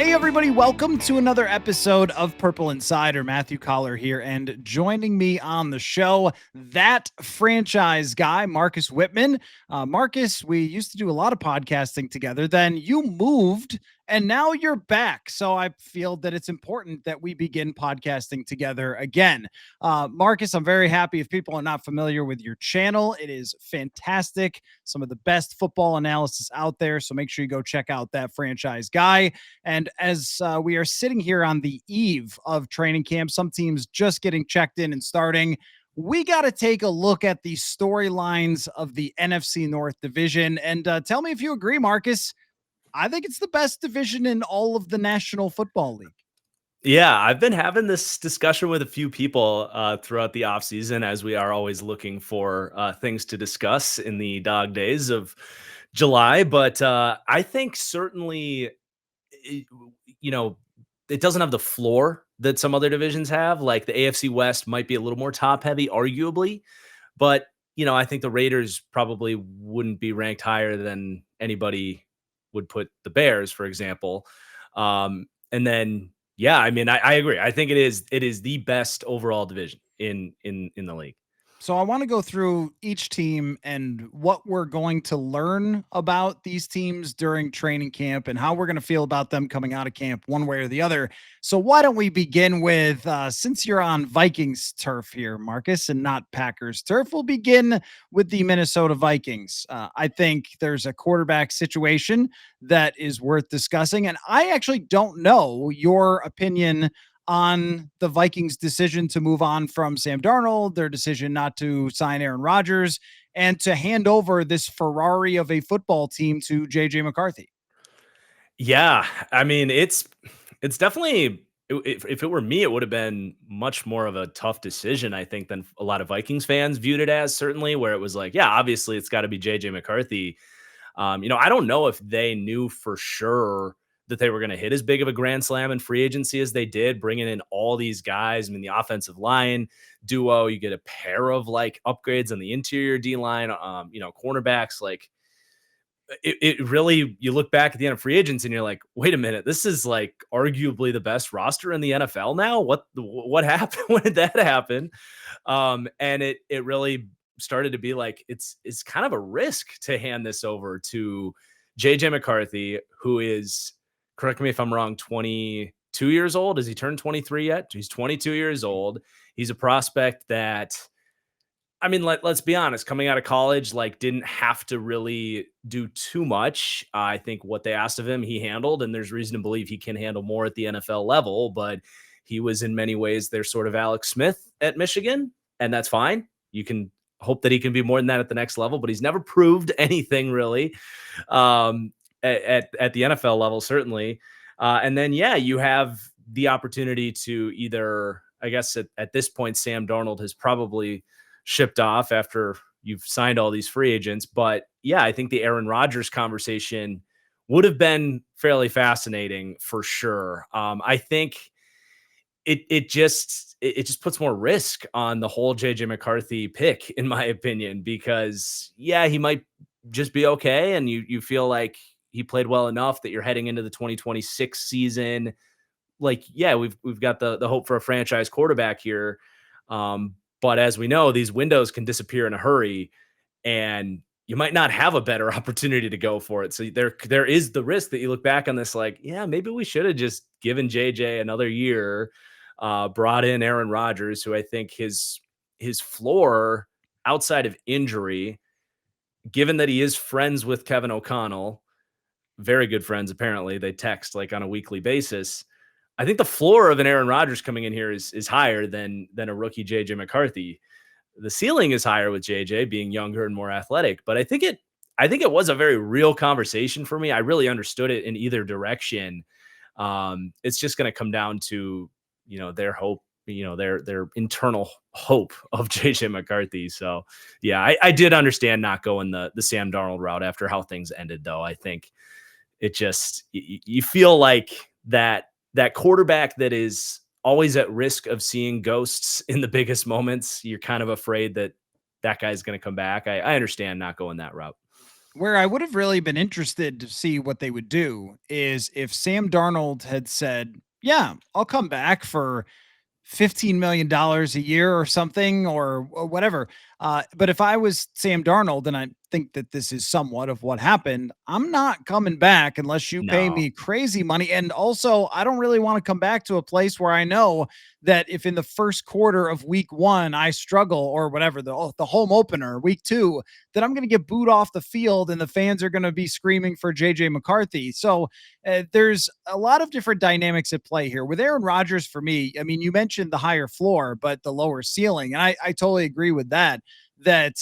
Hey, everybody, welcome to another episode of Purple Insider. Matthew Coller here, and joining me on the show, that franchise guy, Marcus Whitman. Marcus, we used to do a lot of podcasting together. Then you moved, and now you're back. So I feel that it's important that we begin podcasting together again. Marcus, I'm very happy. If people are not familiar with your channel, it is fantastic. Some of the best football analysis out there. So make sure you go check out that franchise guy. And as we are sitting here on the eve of training camp, some teams just getting checked in and starting, we got to take a look at the storylines of the NFC North division. And tell me if you agree, Marcus. I think it's the best division in all of the National Football League. Yeah, I've been having this discussion with a few people throughout the offseason, as we are always looking for things to discuss in the dog days of July. But I think certainly, it, you know, it doesn't have the floor that some other divisions have. Like the AFC West might be a little more top heavy, arguably. But, I think the Raiders probably wouldn't be ranked higher than anybody would put the Bears, for example. And then, yeah, I mean, I agree. I think it is the best overall division in the league. So I want to go through each team and what we're going to learn about these teams during training camp and how we're going to feel about them coming out of camp one way or the other. So why don't we begin with, since you're on Vikings turf here, Marcus, and not Packers turf, we'll begin with the Minnesota Vikings. I think there's a quarterback situation that is worth discussing. And I actually don't know your opinion on the Vikings' decision to move on from Sam Darnold, their decision not to sign Aaron Rodgers, and to hand over this Ferrari of a football team to JJ McCarthy. Yeah, I mean, it's definitely, if it were me, it would have been much more of a tough decision, I think, than a lot of Vikings fans viewed it as, certainly, where it was like, yeah, obviously it's got to be JJ McCarthy. I don't know if they knew for sure that they were going to hit as big of a grand slam in free agency as they did, bringing in all these guys. I mean, the offensive line duo, you get a pair of like upgrades on the interior D line, cornerbacks. Like it really, you look back at the end of free agents and you're like, wait a minute, this is like arguably the best roster in the NFL now. What happened? When did that happen? And it really started to be like, it's kind of a risk to hand this over to JJ McCarthy, who is, correct me if I'm wrong, 22 years old. Has he turned 23 yet? He's 22 years old. He's a prospect that, I mean, let's be honest, coming out of college, like, didn't have to really do too much. I think what they asked of him, he handled, and there's reason to believe he can handle more at the NFL level, but he was in many ways their sort of Alex Smith at Michigan, and that's fine. You can hope that he can be more than that at the next level, but he's never proved anything really at the NFL level, certainly. And then, yeah, you have the opportunity to either, I guess at this point, Sam Darnold has probably shipped off after you've signed all these free agents. But yeah, I think the Aaron Rodgers conversation would have been fairly fascinating for sure. I think it just puts more risk on the whole JJ McCarthy pick, in my opinion, because yeah, he might just be okay. And you feel like he played well enough that you're heading into the 2026 season. Like, yeah, we've got the hope for a franchise quarterback here. But as we know, these windows can disappear in a hurry, and you might not have a better opportunity to go for it. So there is the risk that you look back on this like, yeah, maybe we should have just given JJ another year, brought in Aaron Rodgers, who I think his floor outside of injury, given that he is friends with Kevin O'Connell, very good friends, apparently. They text like on a weekly basis. I think the floor of an Aaron Rodgers coming in here is higher than a rookie JJ McCarthy. The ceiling is higher with JJ being younger and more athletic, but I think it was a very real conversation for me. I really understood it in either direction. It's just going to come down to, their hope, their internal hope of JJ McCarthy. So yeah, I did understand not going the Sam Darnold route after how things ended, though. I think it just, you feel like that quarterback that is always at risk of seeing ghosts in the biggest moments. You're kind of afraid that guy's going to come back. I understand not going that route. Where I would have really been interested to see what they would do is if Sam Darnold had said, "Yeah, I'll come back for $15 million a year or something or whatever." But if I was Sam Darnold, and I think that this is somewhat of what happened, I'm not coming back unless you pay No, me crazy money. And also, I don't really want to come back to a place where I know that if in the first quarter of week one I struggle or whatever, the home opener, week two, that I'm going to get booed off the field and the fans are going to be screaming for JJ McCarthy. So there's a lot of different dynamics at play here. With Aaron Rodgers, for me, I mean, you mentioned the higher floor, but the lower ceiling. And I totally agree with that. That,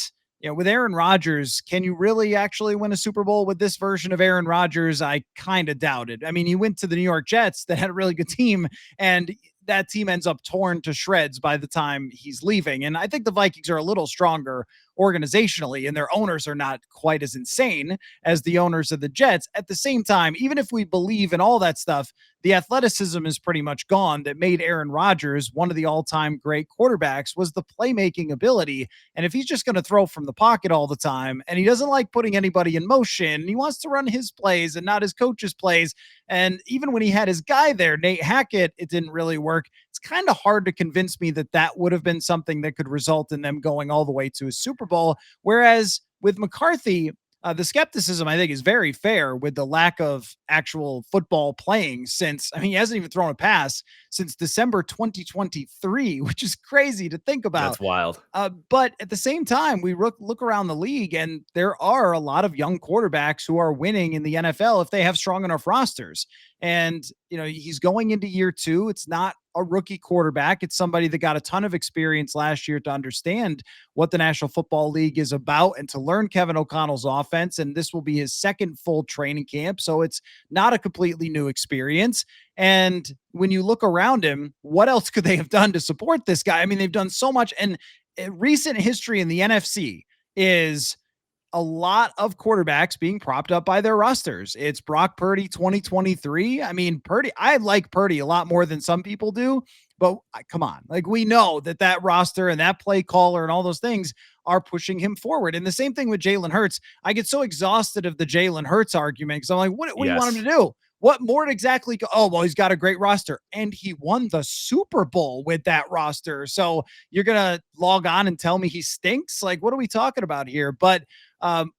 with Aaron Rodgers, can you really actually win a Super Bowl with this version of Aaron Rodgers? I kind of doubt it. I mean, he went to the New York Jets that had a really good team, and that team ends up torn to shreds by the time he's leaving. And I think the Vikings are a little stronger organizationally, and their owners are not quite as insane as the owners of the Jets. At the same time, even if we believe in all that stuff, the athleticism is pretty much gone that made Aaron Rodgers one of the all-time great quarterbacks was the playmaking ability. And if he's just going to throw from the pocket all the time and he doesn't like putting anybody in motion, he wants to run his plays and not his coach's plays. And even when he had his guy there, Nate Hackett, it didn't really work. It's kind of hard to convince me that that would have been something that could result in them going all the way to a Super Bowl. Whereas with McCarthy, the skepticism, I think, is very fair with the lack of actual football playing since, I mean, he hasn't even thrown a pass since December 2023, which is crazy to think about. that's wild. But at the same time, we look around the league, and there are a lot of young quarterbacks who are winning in the NFL if they have strong enough rosters. And, he's going into year two. It's not a rookie quarterback. It's somebody that got a ton of experience last year to understand what the National Football League is about and to learn Kevin O'Connell's offense. And this will be his second full training camp. So it's not a completely new experience. And when you look around him, what else could they have done to support this guy? I mean, they've done so much. And recent history in the NFC is a lot of quarterbacks being propped up by their rosters. It's Brock Purdy 2023. I mean, I like Purdy a lot more than some people do, but come on. Like, we know that roster and that play caller and all those things are pushing him forward. And the same thing with Jalen Hurts. I get so exhausted of the Jalen Hurts argument because I'm like, what do you want him Yes. to do? What more exactly? Oh, well, he's got a great roster and he won the Super Bowl with that roster. So you're going to log on and tell me he stinks? Like, what are we talking about here? But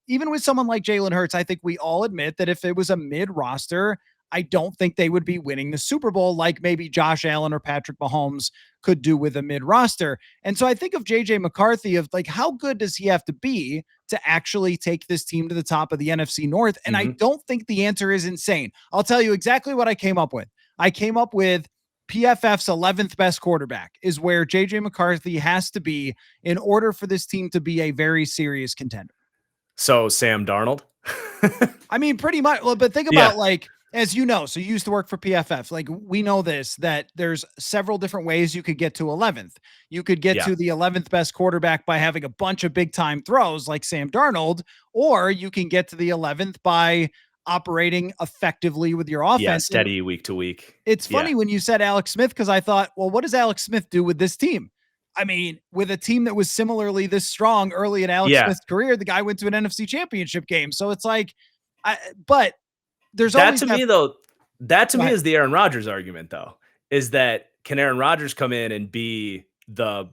even with someone like Jalen Hurts, I think we all admit that if it was a mid roster, I don't think they would be winning the Super Bowl like maybe Josh Allen or Patrick Mahomes could do with a mid roster. And so I think of JJ McCarthy of like, how good does he have to be to actually take this team to the top of the NFC North? And I Hmm. don't think the answer is insane. I'll tell you exactly what I came up with. I came up with PFF's 11th best quarterback is where JJ McCarthy has to be in order for this team to be a very serious contender. So Sam Darnold. I mean, pretty much. Well, but think Yeah. about, like, as you know, so you used to work for PFF. Like, we know this, that there's several different ways you could get to 11th. You could get Yeah. to the 11th best quarterback by having a bunch of big time throws like Sam Darnold, or you can get to the 11th by operating effectively with your Yeah. offense. And Steady week to week. it's Yeah. funny when you said Alex Smith, because I thought, well, what does Alex Smith do with this team? I mean, with a team that was similarly this strong early in Alex Yeah. Smith's career, the guy went to an NFC championship game. So it's like, but there's That always to that. me though, that to Go me ahead. is the Aaron Rodgers argument though, is that can Aaron Rodgers come in and be the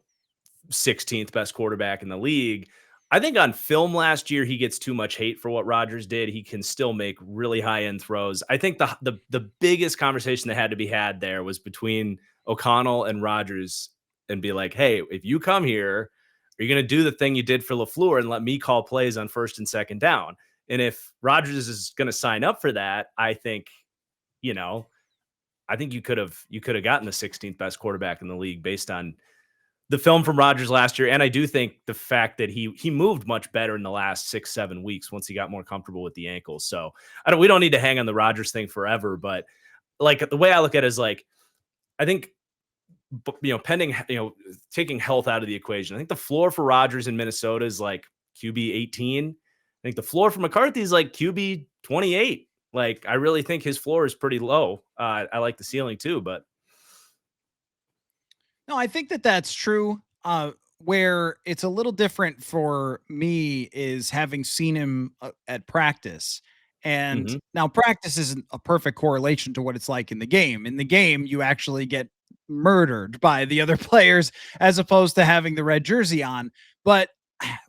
16th best quarterback in the league? I think on film last year he gets too much hate for what Rodgers did. He can still make really high end throws. I think the biggest conversation that had to be had there was between O'Connell and Rodgers and be like, hey, if you come here, are you going to do the thing you did for LaFleur and let me call plays on first and second down? And if Rodgers is going to sign up for that, I think, you know, I think you could have gotten the 16th best quarterback in the league based on the film from Rodgers last year. And I do think the fact that he moved much better in the last 6-7 weeks once he got more comfortable with the ankles. So we don't need to hang on the Rodgers thing forever, but like the way I look at it is like, I think, pending, taking health out of the equation, I think the floor for Rodgers in Minnesota is like QB 18. I think the floor for McCarthy is like QB 28. Like, I really think his floor is pretty low. I like the ceiling too, but No, I think that that's true. where it's a little different for me is having seen him at practice. And Hmm. now practice isn't a perfect correlation to what it's like in the game. In the game, you actually get murdered by the other players as opposed to having the red jersey on. But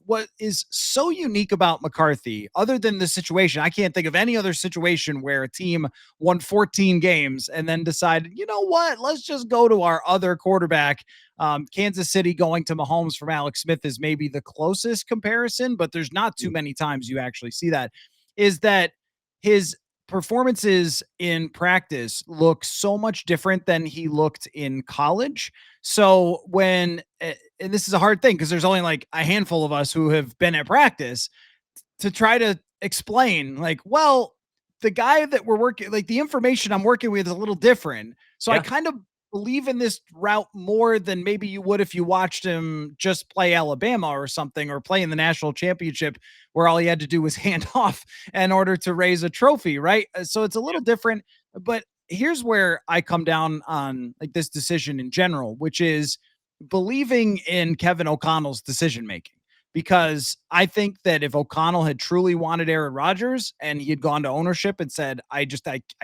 what is so unique about McCarthy, other than the situation, I can't think of any other situation where a team won 14 games and then decided, you know what, let's just go to our other quarterback. Kansas City going to Mahomes from Alex Smith is maybe the closest comparison, but there's not too many times you actually see that. Is that his performances in practice look so much different than he looked in college. So and this is a hard thing because there's only like a handful of us who have been at practice to try to explain, like, well, the guy that we're working, like the information I'm working with is a little different. So I Yeah. kind of believe in this route more than maybe you would if you watched him just play Alabama or something, or play in the national championship where all he had to do was hand off in order to raise a trophy, right? So it's a little different, but here's where I come down on like this decision in general, which is believing in Kevin O'Connell's decision making, because I think that if O'Connell had truly wanted Aaron Rodgers and he had gone to ownership and said, I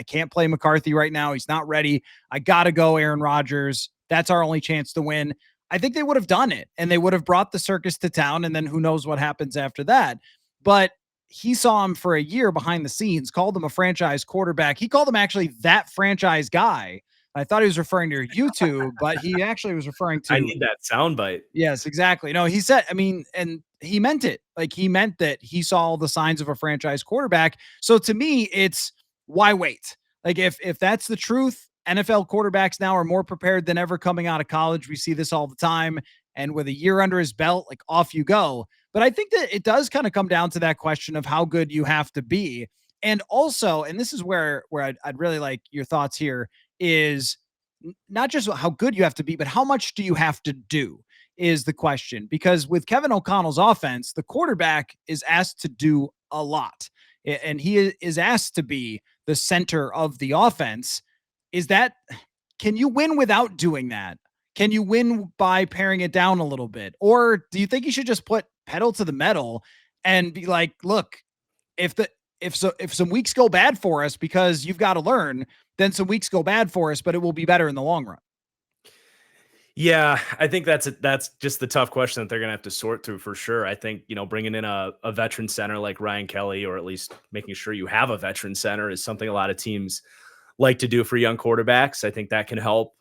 can't play McCarthy right now. He's not ready. I got to go Aaron Rodgers. That's our only chance to win. I think they would have done it and they would have brought the circus to town. And then who knows what happens after that. But he saw him for a year behind the scenes, called him a franchise quarterback. He called him actually that franchise guy. I thought he was referring to YouTube, but he actually was referring I to. need that soundbite. Yes, exactly. No, he said, I mean, and he meant it. Like he meant that he saw all the signs of a franchise quarterback. So to me, it's why wait? Like if that's the truth, NFL quarterbacks now are more prepared than ever coming out of college. We see this all the time. And with a year under his belt, like off you go. But I think that it does kind of come down to that question of how good you have to be. And also, and this is where I'd really like your thoughts here, is not just how good you have to be, but how much do you have to do is the question. Because with Kevin O'Connell's offense, the quarterback is asked to do a lot, and he is asked to be the center of the offense. Is that, can you win without doing that? Can you win by paring it down a little bit? Or do you think you should just put pedal to the metal and be like, look, if the if some weeks go bad for us because you've got to learn, then some weeks go bad for us, but it will be better in the long run. Yeah, I think that's just the tough question that they're gonna have to sort through for sure. I think, bringing in a veteran center like Ryan Kelly, or at least making sure you have a veteran center, is something a lot of teams like to do for young quarterbacks. I think that can help.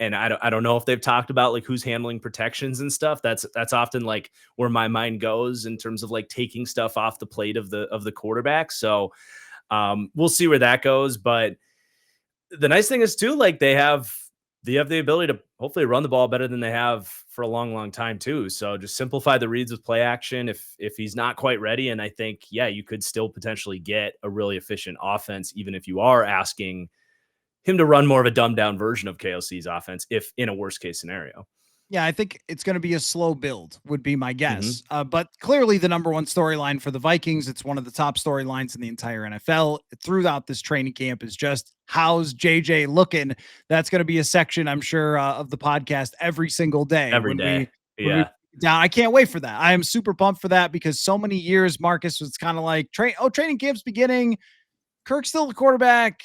And I don't know if they've talked about like who's handling protections and stuff. That's often like where my mind goes in terms of like taking stuff off the plate of the quarterback. So we'll see where that goes. But the nice thing is too, like they have the ability to hopefully run the ball better than they have for a long, long time too. So just simplify the reads with play action if he's not quite ready. And I think, yeah, you could still potentially get a really efficient offense, even if you are asking him to run more of a dumbed down version of KOC's offense, if in a worst case scenario. Yeah, I think it's going to be a slow build, would be my Hmm. guess. But clearly, the number one storyline for the Vikings, it's one of the top storylines in the entire NFL throughout this training camp, is just how's JJ looking. That's going to be a section, I'm sure, of the podcast every single day Every when day. we Yeah. down. I can't wait for that. I am super pumped for that because so many years Marcus was kind of like training camp's beginning. Kirk's still the quarterback.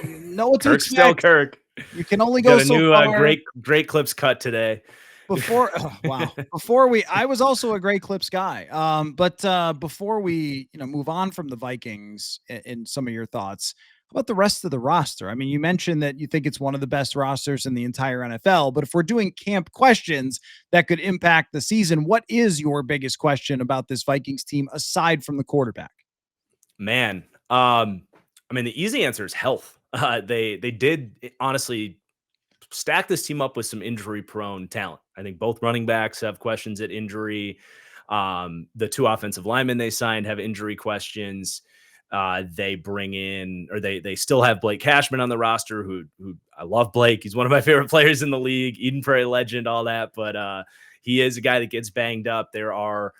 Know what to Kirk's still expect. Kirk. You can only go Got a so new far. great clips cut today. Before oh, wow, before we I was also a Great Clips guy. But before we, move on from the Vikings in some of your thoughts, how about the rest of the roster? I mean, you mentioned that you think it's one of the best rosters in the entire NFL, but if we're doing camp questions that could impact the season, what is your biggest question about this Vikings team aside from the quarterback? Man, I mean, the easy answer is health. They did honestly stack this team up with some injury prone talent. I think both running backs have questions at injury. The two offensive linemen they signed have injury questions. They bring in, or they still have Blake Cashman on the roster, who I love Blake. He's one of my favorite players in the league, Eden Prairie legend, all that. But he is a guy that gets banged up. There are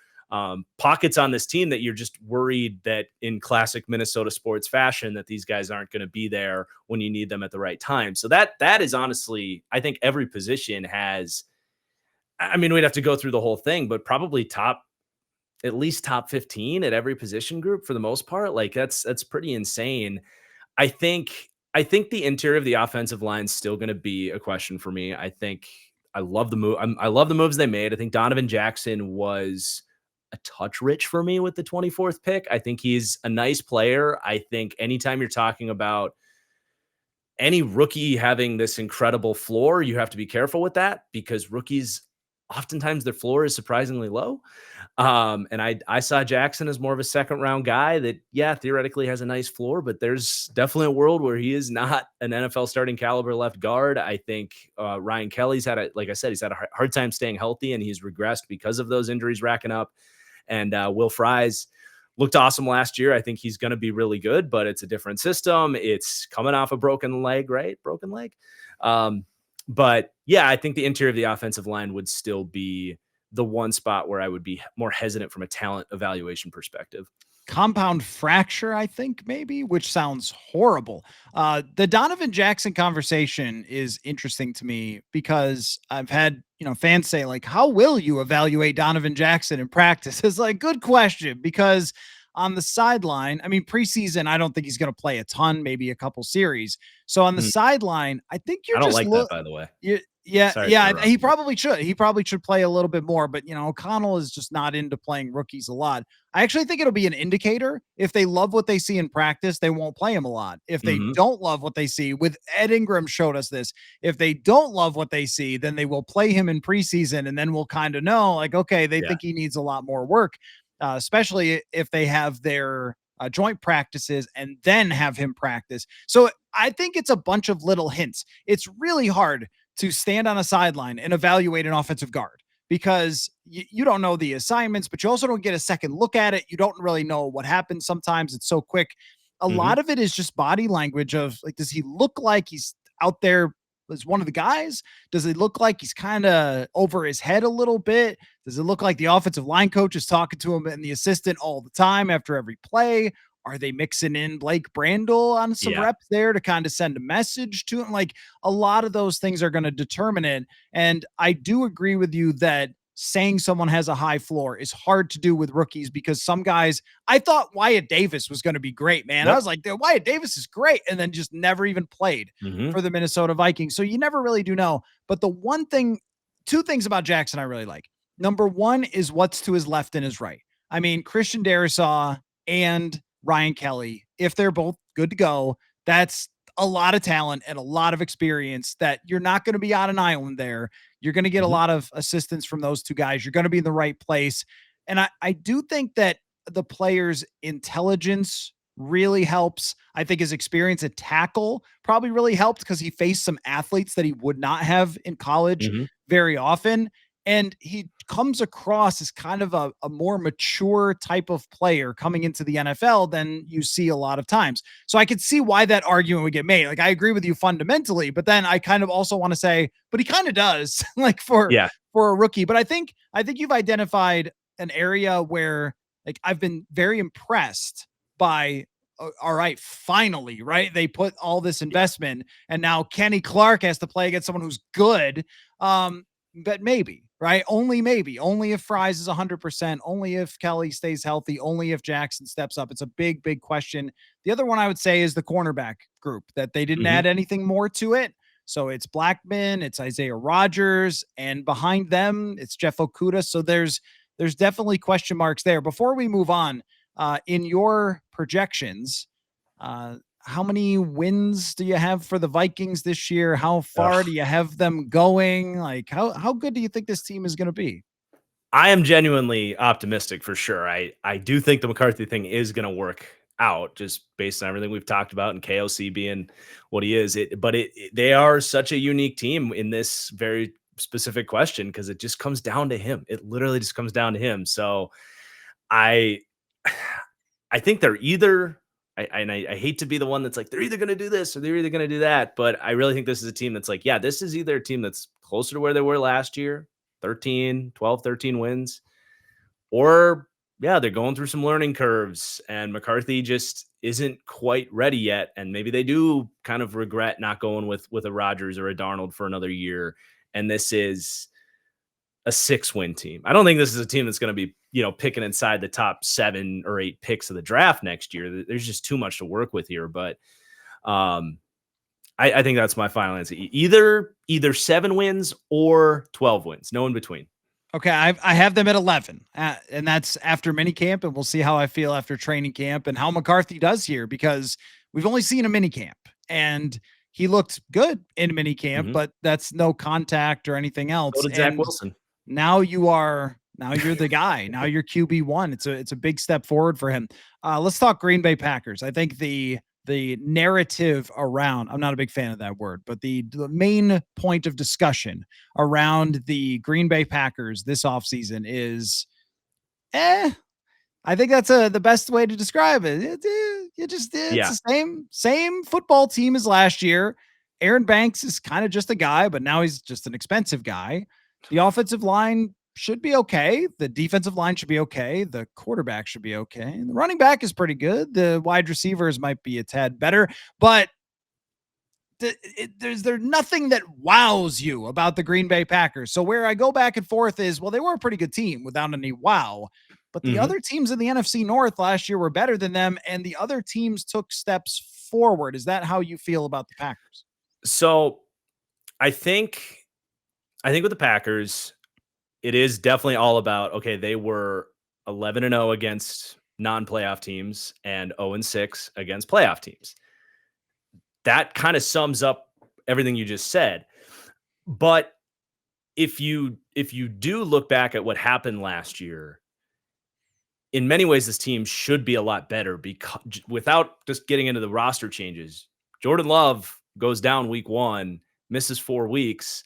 pockets on this team that you're just worried that in classic Minnesota sports fashion, that these guys aren't going to be there when you need them at the right time. So that is honestly, I think every position has, I mean, we'd have to go through the whole thing, but probably at least top 15 at every position group for the most part. Like that's pretty insane. I think the interior of the offensive line is still going to be a question for me. I think I love the move. I love the moves they made. I think Donovan Jackson was a touch rich for me with the 24th pick. I think he's a nice player. I think anytime you're talking about any rookie having this incredible floor, you have to be careful with that because rookies oftentimes their floor is surprisingly low. And I saw Jackson as more of a second round guy that, yeah, theoretically has a nice floor, but there's definitely a world where he is not an NFL starting caliber left guard. I think Ryan Kelly's like I said, he's had a hard time staying healthy and he's regressed because of those injuries racking up. And Will Fries looked awesome last year. I think he's going to be really good, but it's a different system. It's coming off a broken leg, right? Broken leg. But yeah, I think the interior of the offensive line would still be the one spot where I would be more hesitant from a talent evaluation perspective. Compound fracture, I think, maybe, which sounds horrible. The Donovan Jackson conversation is interesting to me because I've had, fans say, like, how will you evaluate Donovan Jackson in practice? It's like, good question, because on the sideline, I mean, preseason, I don't think he's going to play a ton, maybe a couple series. So on the sideline, I think I don't like that, by the way. Yeah, he probably should. He probably should play a little bit more, but O'Connell is just not into playing rookies a lot. I actually think it'll be an indicator. If they love what they see in practice, they won't play him a lot. If they don't love what they see, with Ed Ingram showed us this. If they don't love what they see, then they will play him in preseason, and then we'll kind of know, like, okay, they think he needs a lot more work, especially if they have their joint practices and then have him practice. So I think it's a bunch of little hints. It's really hard to stand on a sideline and evaluate an offensive guard because you don't know the assignments, but you also don't get a second look at it. You don't really know what happens. Sometimes it's so quick. A lot of it is just body language of, like, does he look like he's out there as one of the guys? Does it look like he's kind of over his head a little bit? Does it look like the offensive line coach is talking to him and the assistant all the time after every play? Are they mixing in Blake Brandel on some reps there to kind of send a message to him? Like, a lot of those things are going to determine it. And I do agree with you that saying someone has a high floor is hard to do with rookies because some guys, I thought Wyatt Davis was going to be great, man. I was like, Wyatt Davis is great. And then just never even played for the Minnesota Vikings. So you never really do know. But two things about Jackson I really like. Number one is what's to his left and his right. I mean, Christian Darrisaw and Ryan Kelly, if they're both good to go, that's a lot of talent and a lot of experience that you're not going to be on an island there. You're going to get a lot of assistance from those two guys. You're going to be in the right place. And I do think that the player's intelligence really helps. I think his experience at tackle probably really helped because he faced some athletes that he would not have in college very often. And he comes across as kind of a more mature type of player coming into the NFL than you see a lot of times. So I could see why that argument would get made. Like, I agree with you fundamentally, but then I kind of also want to say, but he kind of does, like, for a rookie. But I think you've identified an area where, like, I've been very impressed by. All right, finally, right? They put all this investment, and now Kenny Clark has to play against someone who's good. But maybe, right? Only maybe. Only if Fries is 100%. Only if Kelly stays healthy. Only if Jackson steps up. It's a big, big question. The other one I would say is the cornerback group, that they didn't add anything more to it. So it's Blackman, it's Isaiah Rodgers, and behind them, it's Jeff Okudah. So there's definitely question marks there. Before we move on, in your projections, how many wins do you have for the Vikings this year? How far do you have them going? Like, how good do you think this team is going to be? I am genuinely optimistic for sure. I do think the McCarthy thing is going to work out just based on everything we've talked about and KOC being what he is. They are such a unique team in this very specific question because it just comes down to him. It literally just comes down to him. So I think they're either. I hate to be the one that's like, they're either going to do this or they're either going to do that. But I really think this is a team that's like, yeah, this is either a team that's closer to where they were last year, 13 wins, or yeah, they're going through some learning curves and McCarthy just isn't quite ready yet. And maybe they do kind of regret not going with a Rodgers or a Darnold for another year. And this is a 6-win team. I don't think this is a team that's going to be, picking inside the top 7 or 8 picks of the draft next year. There's just too much to work with here. But I think that's my final answer. Either 7 wins or 12 wins. No in between. Okay, I have them at 11, and that's after minicamp, and we'll see how I feel after training camp and how McCarthy does here, because we've only seen a minicamp, and he looked good in minicamp, but that's no contact or anything else. So did Zach Wilson. Now you're the guy. Now you're QB1. It's a big step forward for him. Let's talk Green Bay Packers. I think the narrative around, I'm not a big fan of that word, but the main point of discussion around the Green Bay Packers this offseason is, I think that's the best way to describe it. It's the same football team as last year. Aaron Banks is kind of just a guy, but now he's just an expensive guy. The offensive line should be okay. The defensive line should be okay. The quarterback should be okay. And the running back is pretty good. The wide receivers might be a tad better, but there's nothing that wows you about the Green Bay Packers. So where I go back and forth is, well, they were a pretty good team without any wow, but the other teams in the NFC North last year were better than them, and the other teams took steps forward. Is that how you feel about the Packers? So I think with the Packers, it is definitely all about, okay, they were 11-0 against non-playoff teams and 0-6 against playoff teams. That kind of sums up everything you just said. But if you do look back at what happened last year, in many ways, this team should be a lot better, because without just getting into the roster changes, Jordan Love goes down week 1, misses 4 weeks.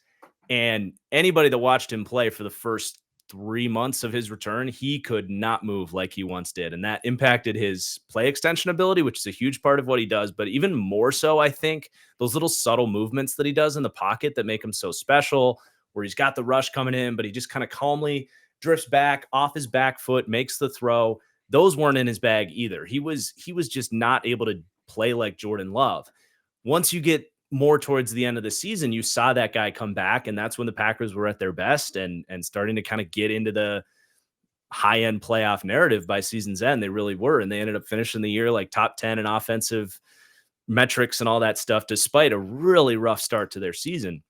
And anybody that watched him play for the first 3 months of his return, he could not move like he once did. And that impacted his play extension ability, which is a huge part of what he does. But even more so, I think, those little subtle movements that he does in the pocket that make him so special, where he's got the rush coming in, but he just kind of calmly drifts back off his back foot, makes the throw. Those weren't in his bag either. He was just not able to play like Jordan Love. Once you get more towards the end of the season, you saw that guy come back, and that's when the Packers were at their best and starting to kind of get into the high-end playoff narrative by season's end. They really were, and they ended up finishing the year like top 10 in offensive metrics and all that stuff, despite a really rough start to their season.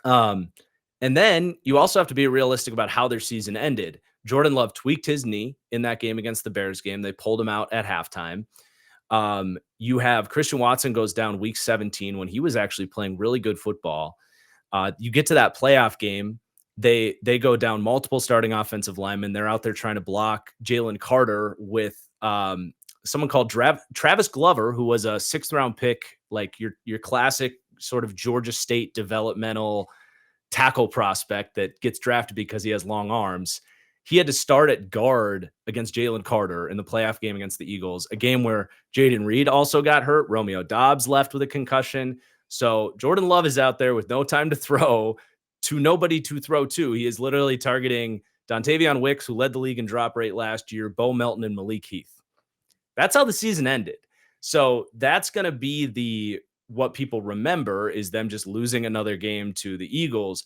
And then you also have to be realistic about how their season ended. Jordan Love tweaked his knee in that game against the Bears game. They pulled him out at halftime. You have Christian Watson goes down week 17 when he was actually playing really good football. You get to that playoff game. They go down multiple starting offensive linemen. They're out there trying to block Jalen Carter with someone called Travis Glover, who was a 6th round pick, like your classic sort of Georgia State developmental tackle prospect that gets drafted because he has long arms. He had to start at guard against Jalen Carter in the playoff game against the Eagles, a game where Jaden Reed also got hurt. Romeo Doubs left with a concussion. So Jordan Love is out there with no time to throw, to nobody to throw to. He is literally targeting Dontavion Wicks, who led the league in drop rate last year, Bo Melton, and Malik Heath. That's how the season ended. So that's going to be what people remember, is them just losing another game to the Eagles.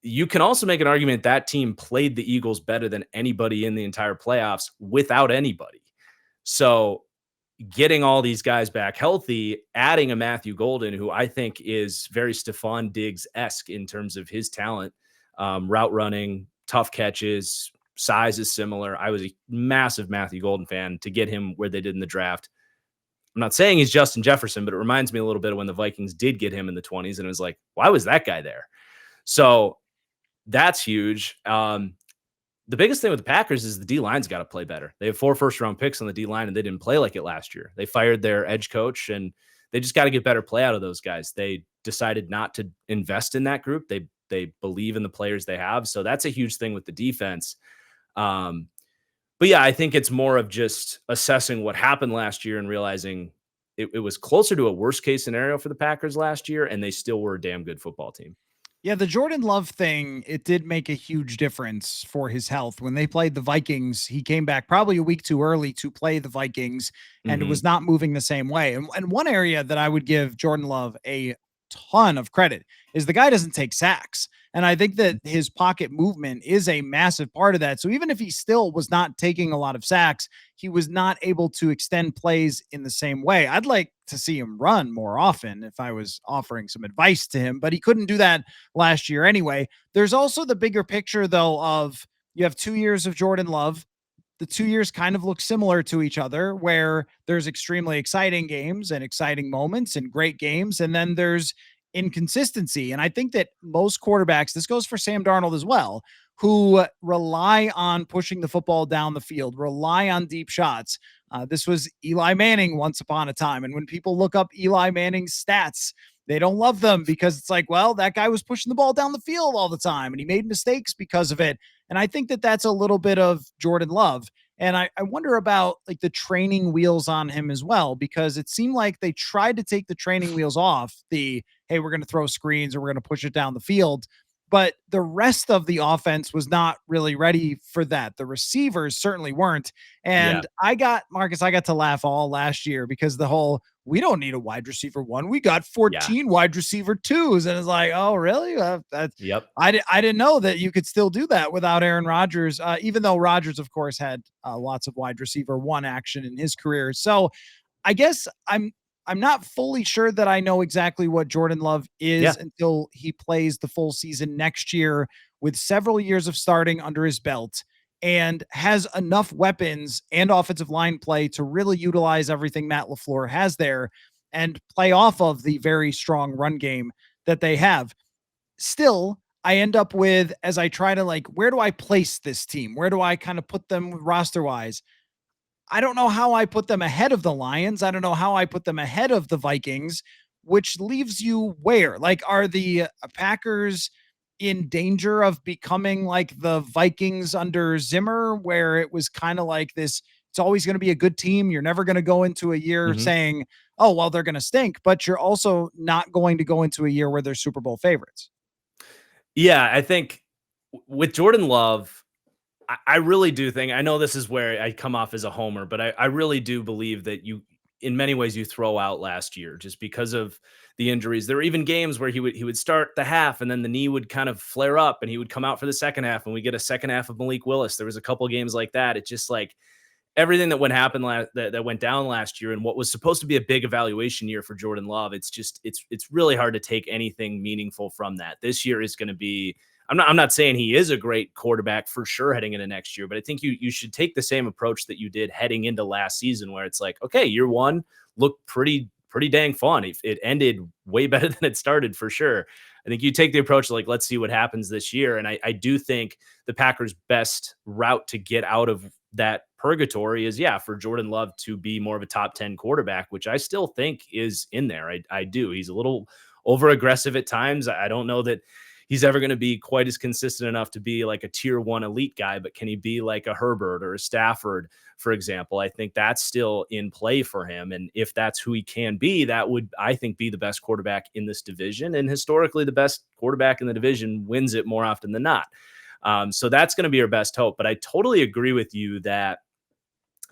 You can also make an argument that team played the Eagles better than anybody in the entire playoffs without anybody. So getting all these guys back healthy, adding a Matthew Golden, who I think is very Stephon Diggs-esque in terms of his talent, route running, tough catches, size is similar. I was a massive Matthew Golden fan. To get him where they did in the draft, I'm not saying he's Justin Jefferson, but it reminds me a little bit of when the Vikings did get him in the 20s, and it was like, why was that guy there? So that's huge. The biggest thing with the Packers is the D-line's got to play better. They have 4 first-round picks on the D-line, and they didn't play like it last year. They fired their edge coach, and they just got to get better play out of those guys. They decided not to invest in that group. They believe in the players they have, so that's a huge thing with the defense. But yeah, I think it's more of just assessing what happened last year and realizing it was closer to a worst-case scenario for the Packers last year, and they still were a damn good football team. Yeah, the Jordan Love thing, it did make a huge difference for his health. When they played the Vikings, he came back probably a week too early to play the Vikings, and it was not moving the same way. And one area that I would give Jordan Love a ton of credit is the guy doesn't take sacks. And I think that his pocket movement is a massive part of that. So even if he still was not taking a lot of sacks, he was not able to extend plays in the same way. I'd like to see him run more often if I was offering some advice to him, but he couldn't do that last year anyway. There's also the bigger picture, though, of you have 2 years of Jordan Love. The 2 years kind of look similar to each other, where there's extremely exciting games and exciting moments and great games. And then there's inconsistency. And I think that most quarterbacks, this goes for Sam Darnold as well, who rely on pushing the football down the field, rely on deep shots. This was Eli Manning once upon a time. And when people look up Eli Manning's stats, they don't love them because it's like, well, that guy was pushing the ball down the field all the time and he made mistakes because of it. And I think that that's a little bit of Jordan Love. And I wonder about like the training wheels on him as well, because it seemed like they tried to take the training wheels off the, hey, we're going to throw screens or we're going to push it down the field. But the rest of the offense was not really ready for that. The receivers certainly weren't. Yeah. And Marcus, I got to laugh all last year because the whole, we don't need a wide receiver one. We got 14 wide receiver twos. And it's like, oh, really? Yep. I didn't know that you could still do that without Aaron Rodgers, even though Rodgers, of course, had lots of wide receiver one action in his career. So I guess I'm not fully sure that I know exactly what Jordan Love is until he plays the full season next year with several years of starting under his belt and has enough weapons and offensive line play to really utilize everything Matt LaFleur has there and play off of the very strong run game that they have. Still, I end up with, as I try to like, where do I place this team? Where do I kind of put them roster wise? I don't know how I put them ahead of the Lions. I don't know how I put them ahead of the Vikings, which leaves you where? Like, are the Packers in danger of becoming like the Vikings under Zimmer, where it was kind of like this? It's always going to be a good team. You're never going to go into a year saying, oh, well, they're going to stink, but you're also not going to go into a year where they're Super Bowl favorites. Yeah, I think with Jordan Love, I really do think, I know this is where I come off as a homer, but I really do believe that in many ways, you throw out last year just because of the injuries. There were even games where he would start the half and then the knee would kind of flare up and he would come out for the second half and we get a second half of Malik Willis. There was a couple of games like that. It's just like everything that that went down last year and what was supposed to be a big evaluation year for Jordan Love. It's just, it's really hard to take anything meaningful from that. This year is going to be, I'm not saying he is a great quarterback for sure heading into next year, but I think you should take the same approach that you did heading into last season, where it's like, okay, year one looked pretty dang fun. It ended way better than it started for sure. I think you take the approach like, let's see what happens this year. And I do think the Packers' best route to get out of that purgatory is, for Jordan Love to be more of a top 10 quarterback, which I still think is in there. I do. He's a little over aggressive at times. I don't know that he's ever going to be quite as consistent enough to be like a tier one elite guy, but can he be like a Herbert or a Stafford, for example? I think that's still in play for him. And if that's who he can be, that would, I think, be the best quarterback in this division. And historically, the best quarterback in the division wins it more often than not. So that's going to be our best hope. But I totally agree with you that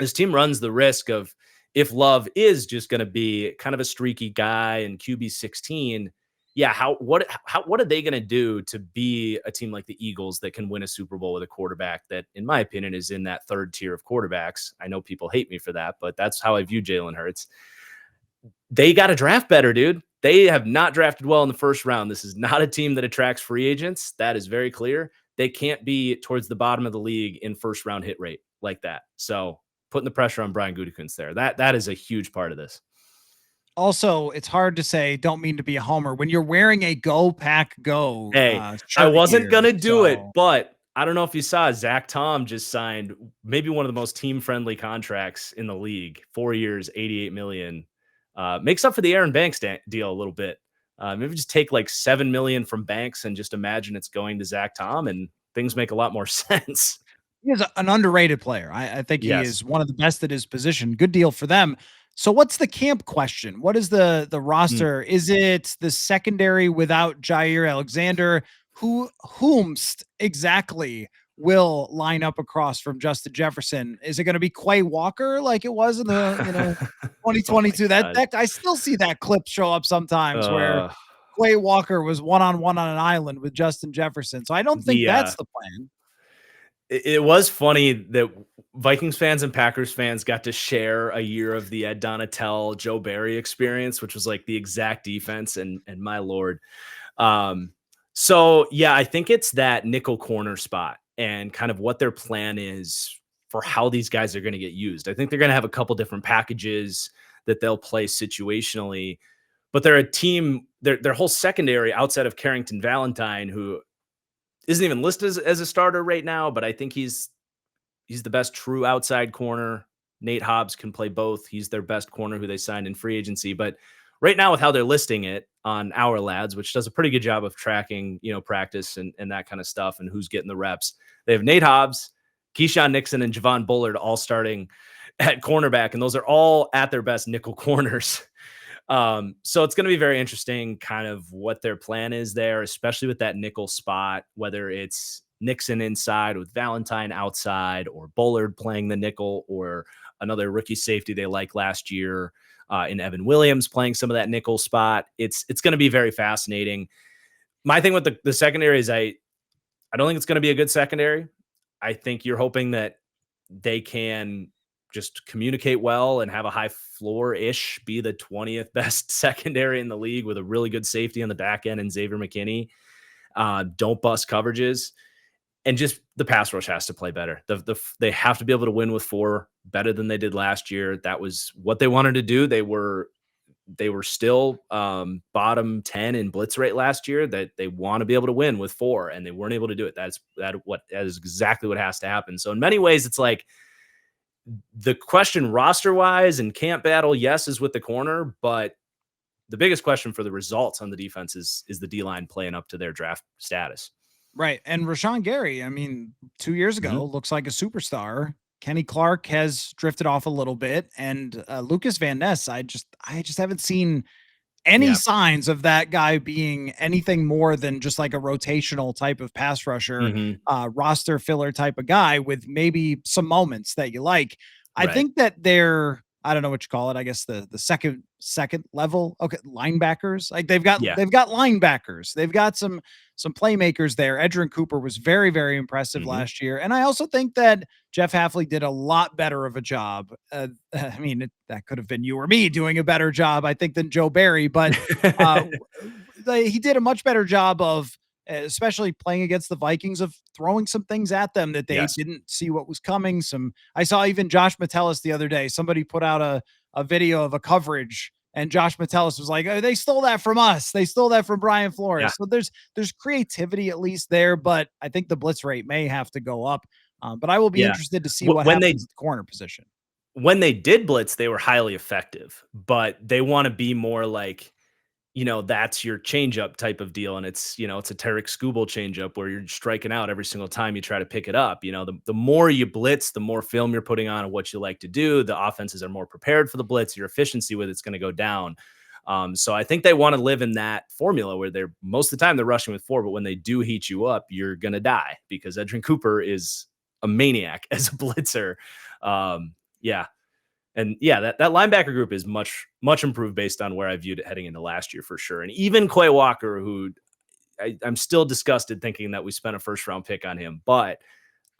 this team runs the risk of, if Love is just going to be kind of a streaky guy and QB 16, what are they going to do to be a team like the Eagles that can win a Super Bowl with a quarterback that, in my opinion, is in that third tier of quarterbacks? I know people hate me for that, but that's how I view Jalen Hurts. They got to draft better, dude. They have not drafted well in the first round. This is not a team that attracts free agents. That is very clear. They can't be towards the bottom of the league in first round hit rate like that. So putting the pressure on Brian Gutekunst there, that is a huge part of this. Also, it's hard to say, don't mean to be a homer, when you're wearing a Go Pack Go. I wasn't going to do it, but I don't know if you saw, Zach Tom just signed maybe one of the most team-friendly contracts in the league. 4 years, $88 million. Makes up for the Aaron Banks deal a little bit. Maybe just take like $7 million from Banks and just imagine it's going to Zach Tom, and things make a lot more sense. He is an underrated player. I think he is one of the best at his position. Good deal for them. So what's the camp question? What is the roster? Is it the secondary without Jair Alexander? Whomst exactly will line up across from Justin Jefferson? Is it going to be Quay Walker like it was in the 2022? Oh that I still see that clip show up sometimes where Quay Walker was one-on-one on an island with Justin Jefferson. So I don't think The that's the plan. it was funny that Vikings fans and Packers fans got to share a year of the Ed Donatel, Joe Barry experience, which was like the exact defense. And my lord, so yeah, I think it's that nickel corner spot and kind of what their plan is for how these guys are going to get used. I think they're going to have a couple different packages that they'll play situationally, but they're a team. Their whole secondary outside of Carrington Valentine, who isn't even listed as a starter right now, but I think he's the best true outside corner. Nate Hobbs can play both. He's their best corner who they signed in free agency. But right now, with how they're listing it on Our Lads, which does a pretty good job of tracking, practice and that kind of stuff and who's getting the reps, they have Nate Hobbs, Keyshawn Nixon, and Javon Bullard all starting at cornerback, and those are all at their best nickel corners. So it's going to be very interesting kind of what their plan is there, especially with that nickel spot, whether it's Nixon inside with Valentine outside or Bullard playing the nickel or another rookie safety they like last year in Evan Williams playing some of that nickel spot. It's going to be very fascinating. My thing with the secondary is I don't think it's going to be a good secondary. I think you're hoping that they can just communicate well and have a high floor-ish, be the 20th best secondary in the league with a really good safety on the back end and Xavier McKinney. Don't bust coverages. And just the pass rush has to play better. They have to be able to win with 4 better than they did last year. That was what they wanted to do. They were still bottom 10 in blitz rate last year. That they want to be able to win with 4, and they weren't able to do it. That is exactly what has to happen. So in many ways, it's like the question roster wise and camp battle, yes, is with the corner, but the biggest question for the results on the defense is the D-line playing up to their draft status. Right. And Rashawn Gary, I mean, 2 years ago, looks like a superstar. Kenny Clark has drifted off a little bit, and Lucas Van Ness, I just haven't seen any signs of that guy being anything more than just like a rotational type of pass rusher, roster filler type of guy with maybe some moments that you like. I think that they're, I don't know what you call it. I guess the second level. Okay. Linebackers. Like they've got linebackers. They've got some playmakers there. Edgerrin Cooper was very, very impressive last year. And I also think that Jeff Hafley did a lot better of a job. I mean, that could have been you or me doing a better job, I think, than Joe Barry, but he did a much better job of, especially playing against the Vikings, of throwing some things at them that they didn't see what was coming. I saw even Josh Metellus the other day. Somebody put out a video of a coverage, and Josh Metellus was like, "Oh, they stole that from us. They stole that from Brian Flores." Yeah. So there's creativity at least there, but I think the blitz rate may have to go up. But I will be interested to see what happens at the corner position. When they did blitz, they were highly effective, but they want to be more like, that's your changeup type of deal. And it's a Tarek Skubal changeup where you're striking out every single time you try to pick it up. The more you blitz, the more film you're putting on what you like to do. The offenses are more prepared for the blitz. Your efficiency with it's going to go down. So I think they want to live in that formula where they're most of the time they're rushing with 4, but when they do heat you up, you're going to die because Edgerrin Cooper is a maniac as a blitzer. And that linebacker group is much, much improved based on where I viewed it heading into last year for sure. And even Quay Walker, who I'm still disgusted thinking that we spent a first round pick on him, but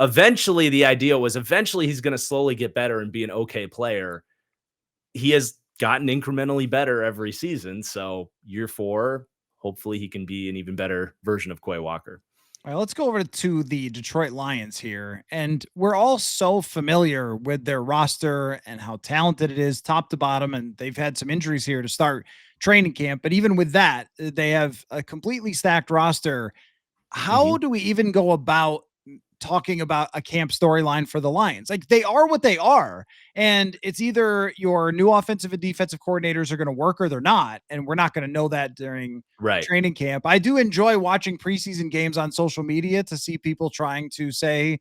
eventually the idea was he's going to slowly get better and be an okay player. He has gotten incrementally better every season. So year 4, hopefully he can be an even better version of Quay Walker. All right, let's go over to the Detroit Lions here. And we're all so familiar with their roster and how talented it is top to bottom. And they've had some injuries here to start training camp. But even with that, they have a completely stacked roster. How do we even go about talking about a camp storyline for the Lions? Like, they are what they are. And it's either your new offensive and defensive coordinators are going to work or they're not. And we're not going to know that during training camp. I do enjoy watching preseason games on social media to see people trying to say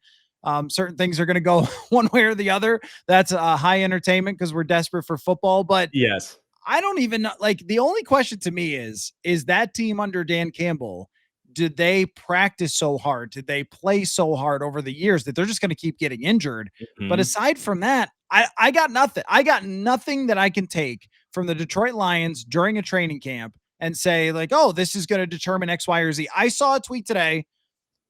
certain things are going to go one way or the other. That's high entertainment because we're desperate for football. But yes, I don't even know. Like, the only question to me is that team under Dan Campbell, did they practice so hard? Did they play so hard over the years that they're just going to keep getting injured? But aside from that, I got nothing. I got nothing that I can take from the Detroit Lions during a training camp and say like, oh, this is going to determine X, Y, or Z. I saw a tweet today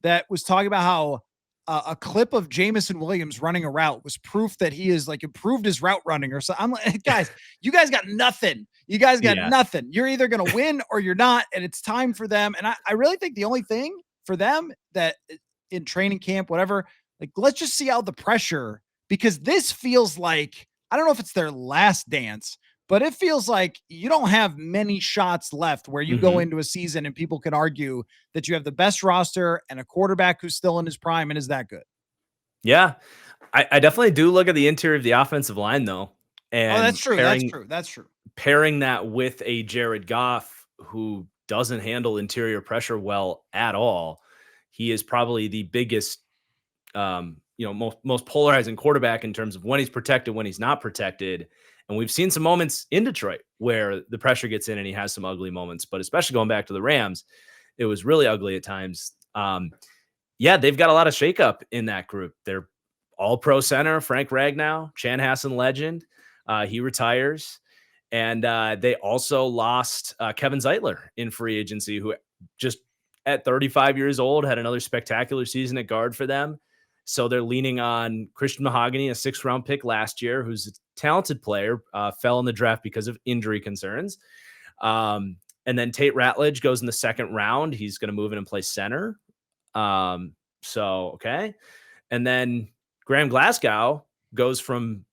that was talking about how a clip of Jamison Williams running a route was proof that he is like improved his route running or so. I'm like, guys, you guys got nothing. You guys got Yeah. nothing. You're either going to win or you're not. And it's time for them. And I really think the only thing for them that in training camp, whatever, like, let's just see how the pressure, because this feels like, I don't know if it's their last dance, but it feels like you don't have many shots left where you go into a season and people can argue that you have the best roster and a quarterback who's still in his prime and is that good. Yeah. I definitely do look at the interior of the offensive line though. Oh, And that's true. That's true. That's true. pairing that with a Jared Goff who doesn't handle interior pressure well at all. He is probably the biggest, most polarizing quarterback in terms of when he's protected, when he's not protected. And we've seen some moments in Detroit where the pressure gets in and he has some ugly moments, but especially going back to the Rams, it was really ugly at times. They've got a lot of shakeup in that group. They're all pro center, Frank Ragnow, Chanhassen legend. He retires. And they also lost Kevin Zeitler in free agency, who just at 35 years old had another spectacular season at guard for them. So they're leaning on Christian Mahogany, a 6th-round pick last year, who's a talented player, fell in the draft because of injury concerns. And then Tate Ratledge goes in the 2nd round. He's going to move in and play center. Okay. And then Graham Glasgow goes from,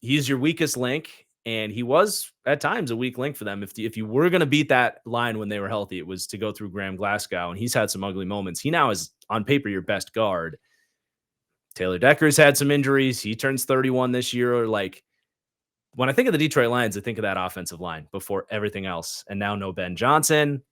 he's your weakest link, and he was at times a weak link for them. If you were going to beat that line when they were healthy, it was to go through Graham Glasgow, and he's had some ugly moments. He now is on paper your best guard. Taylor Decker's had some injuries. He turns 31 this year. Like, when I think of the Detroit Lions, I think of that offensive line before everything else. And now no Ben Johnson.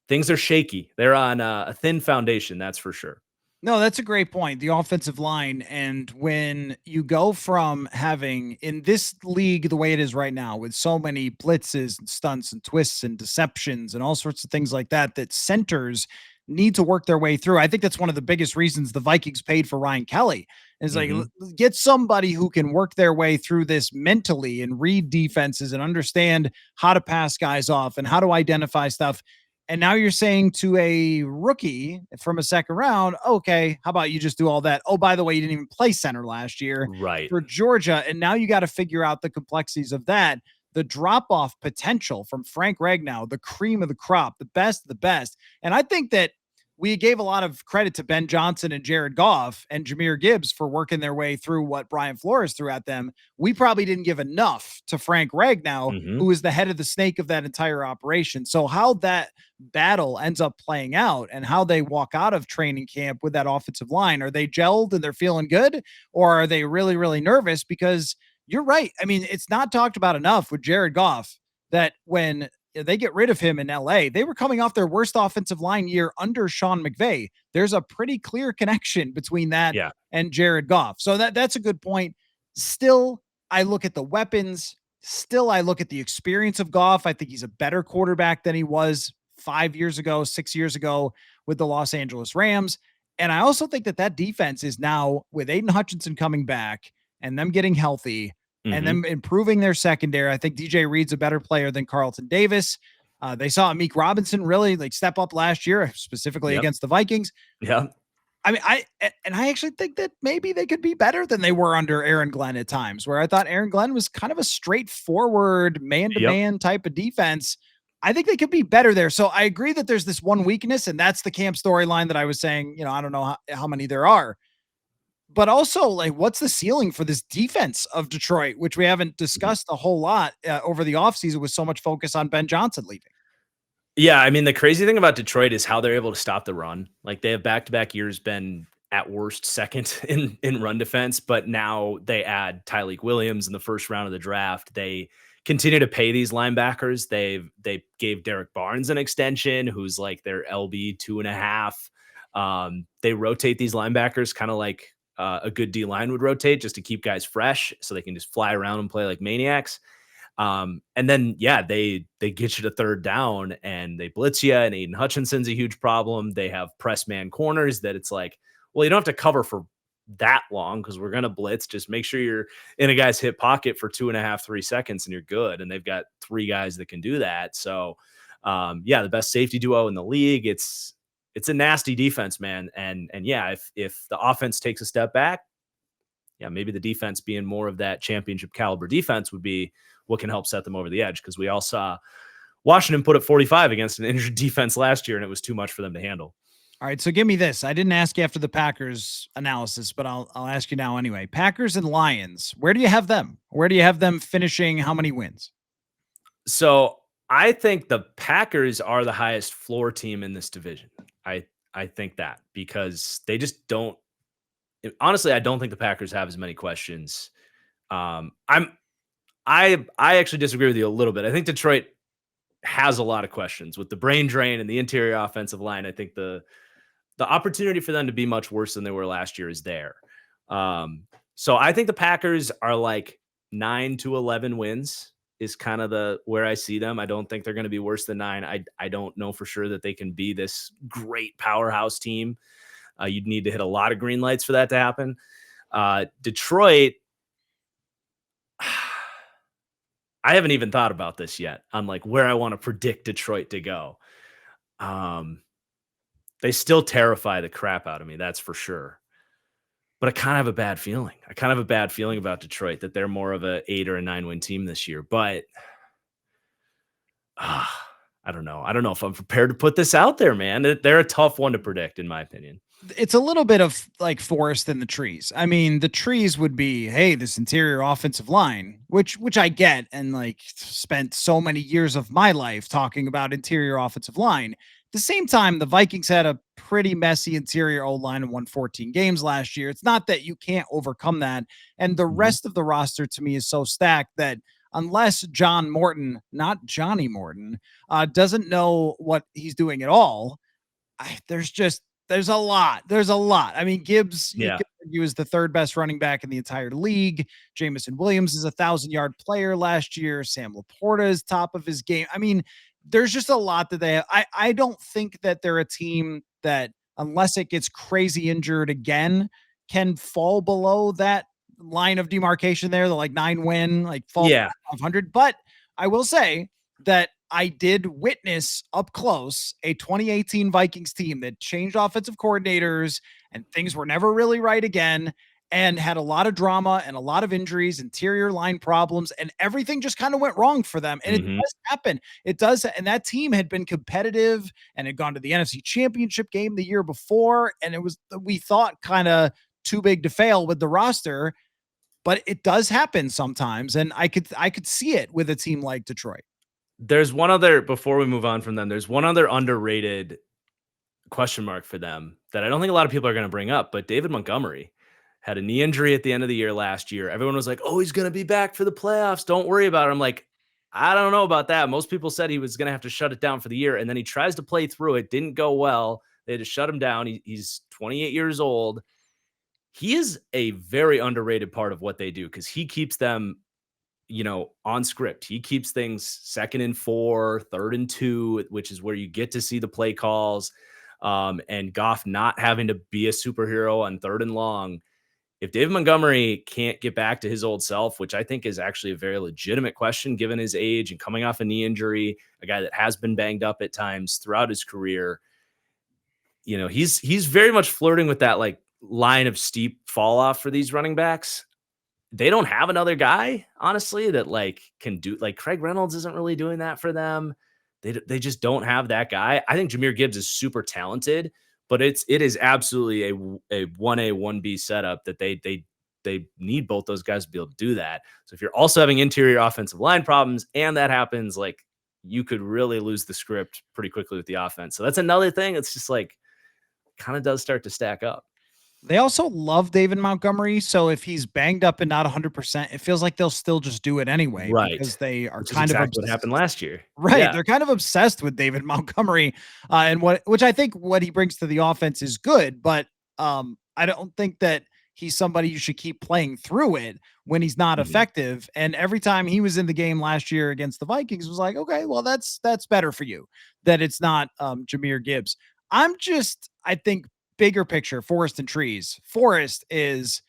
Things are shaky. They're on a thin foundation, that's for sure. No, that's a great point. The offensive line. And when you go from having in this league the way it is right now, with so many blitzes and stunts and twists and deceptions and all sorts of things like that, that centers need to work their way through. I think that's one of the biggest reasons the Vikings paid for Ryan Kelly. Is like, get somebody who can work their way through this mentally and read defenses and understand how to pass guys off and how to identify stuff. And now you're saying to a rookie from a 2nd round, okay, how about you just do all that? Oh, by the way, you didn't even play center last year Right. for Georgia. And now you got to figure out the complexities of that. The drop-off potential from Frank Ragnow, the cream of the crop, the best of the best. And I think that we gave a lot of credit to Ben Johnson and Jared Goff and Jahmyr Gibbs for working their way through what Brian Flores threw at them. We probably didn't give enough to Frank Ragnow, who is the head of the snake of that entire operation. So how that battle ends up playing out and how they walk out of training camp with that offensive line, are they gelled and they're feeling good, or are they really, really nervous? Because you're right. I mean, it's not talked about enough with Jared Goff that when they get rid of him in LA, they were coming off their worst offensive line year under Sean McVay. There's a pretty clear connection between that and Jared Goff. So that's a good point. Still, I look at the weapons. Still, I look at the experience of Goff. I think he's a better quarterback than he was 5 years ago, 6 years ago with the Los Angeles Rams. And I also think that defense is now, with Aiden Hutchinson coming back and them getting healthy, and them improving their secondary. I think DJ Reed's a better player than Carlton Davis. They saw Meek Robinson really like step up last year, specifically against the Vikings. Yeah. I mean, I actually think that maybe they could be better than they were under Aaron Glenn at times, where I thought Aaron Glenn was kind of a straightforward man-to-man type of defense. I think they could be better there. So I agree that there's this one weakness, and that's the camp storyline that I was saying, I don't know how many there are. But also, like, what's the ceiling for this defense of Detroit, which we haven't discussed a whole lot over the offseason with so much focus on Ben Johnson leaving? Yeah, I mean, the crazy thing about Detroit is how they're able to stop the run. Like, they have back-to-back years been at worst second in run defense, but now they add Tyleik Williams in the 1st round of the draft. They continue to pay these linebackers. They gave Derek Barnes an extension, who's like their LB 2.5. They rotate these linebackers kind of like a good D line would rotate, just to keep guys fresh so they can just fly around and play like maniacs. And then, they get you to 3rd down and they blitz you, and Aiden Hutchinson's a huge problem. They have press man corners that it's like, well, you don't have to cover for that long because we're going to blitz. Just make sure you're in a guy's hip pocket for 2.5, 3 seconds and you're good. And they've got 3 guys that can do that. So Yeah, the best safety duo in the league. It's a nasty defense, man. And yeah, if the offense takes a step back, yeah, maybe the defense being more of that championship caliber defense would be what can help set them over the edge. Because we all saw Washington put up 45 against an injured defense last year, and it was too much for them to handle. All right, so give me this. I didn't ask you after the Packers analysis, but I'll ask you now anyway. Packers and Lions. Where do you have them? Where do you have them finishing? How many wins? So I think the Packers are the highest floor team in this division. I think that because they just don't. Honestly, I don't think the Packers have as many questions. I actually disagree with you a little bit. I think Detroit has a lot of questions with the brain drain and the interior offensive line. I think the opportunity for them to be much worse than they were last year is there. So I think the Packers are like 9 to 11 wins is kind of the where I see them. I don't think they're going to be worse than 9. I don't know for sure that they can be this great powerhouse team. You'd need to hit a lot of green lights for that to happen. Detroit, I haven't even thought about this yet on like where I want to predict Detroit to go. They still terrify the crap out of me. That's for sure. But I kind of have a bad feeling. I kind of have a bad feeling about Detroit that they're more of a 8 or a 9 win team this year. But I don't know. I don't know if I'm prepared to put this out there, man. They're a tough one to predict, in my opinion. It's a little bit of like forest in the trees. I mean, the trees would be, hey, this interior offensive line, which I get, and like spent so many years of my life talking about interior offensive line. At the same time, the Vikings had a pretty messy interior O line and won 14 games last year. It's not that you can't overcome that. And the rest of the roster to me is so stacked that unless John Morton, not Johnny Morton, doesn't know what he's doing at all, there's a lot. There's a lot. I mean, Gibbs, you Yeah. could argue, is the third best running back in the entire league. Jamison Williams is a 1,000-yard player last year. Sam Laporta is top of his game. I mean, there's just a lot that they have. I don't think that they're a team that, unless it gets crazy injured again, can fall below that line of demarcation there, the like 9 win, like fall Yeah. 500. But I will say that I did witness up close a 2018 Vikings team that changed offensive coordinators and things were never really right again and had a lot of drama and a lot of injuries, interior line problems, and everything just kind of went wrong for them. And it does happen. It does. And that team had been competitive and had gone to the NFC Championship game the year before. And it was, we thought, kind of too big to fail with the roster, but it does happen sometimes. And I could see it with a team like Detroit. There's one other, before we move on from them, there's one other underrated question mark for them that I don't think a lot of people are going to bring up, but David Montgomery had a knee injury at the end of the year last year. Everyone was like, oh, he's going to be back for the playoffs. Don't worry about it. I'm like, I don't know about that. Most people said he was going to have to shut it down for the year. And then he tries to play through it. Didn't go well. They had to shut him down. He's 28 years old. He is a very underrated part of what they do because he keeps them, on script. He keeps things 2nd and 4, 3rd and 2, which is where you get to see the play calls. And Goff not having to be a superhero on 3rd and long. If David Montgomery can't get back to his old self, which I think is actually a very legitimate question given his age and coming off a knee injury, a guy that has been banged up at times throughout his career, he's very much flirting with that like line of steep fall off for these running backs. They don't have another guy, honestly, that like can do, like Craig Reynolds isn't really doing that for them. They just don't have that guy. I think Jahmyr Gibbs is super talented, but it is absolutely a 1A 1B setup that they need both those guys to be able to do that. So if you're also having interior offensive line problems and that happens, like you could really lose the script pretty quickly with the offense. So that's another thing. It's just like kind of does start to stack up. They also love David Montgomery, so if he's banged up and not 100%, it feels like they'll still just do it anyway, Right. because they are Which is kind of exactly what happened last year. Right. Yeah. They're kind of obsessed with David Montgomery, and which I think what he brings to the offense is good, but I don't think that he's somebody you should keep playing through it when he's not effective. And every time he was in the game last year against the Vikings, it was like, okay, well, that's better for you that it's not Jahmyr Gibbs. I think, bigger picture, forest and trees. Forest is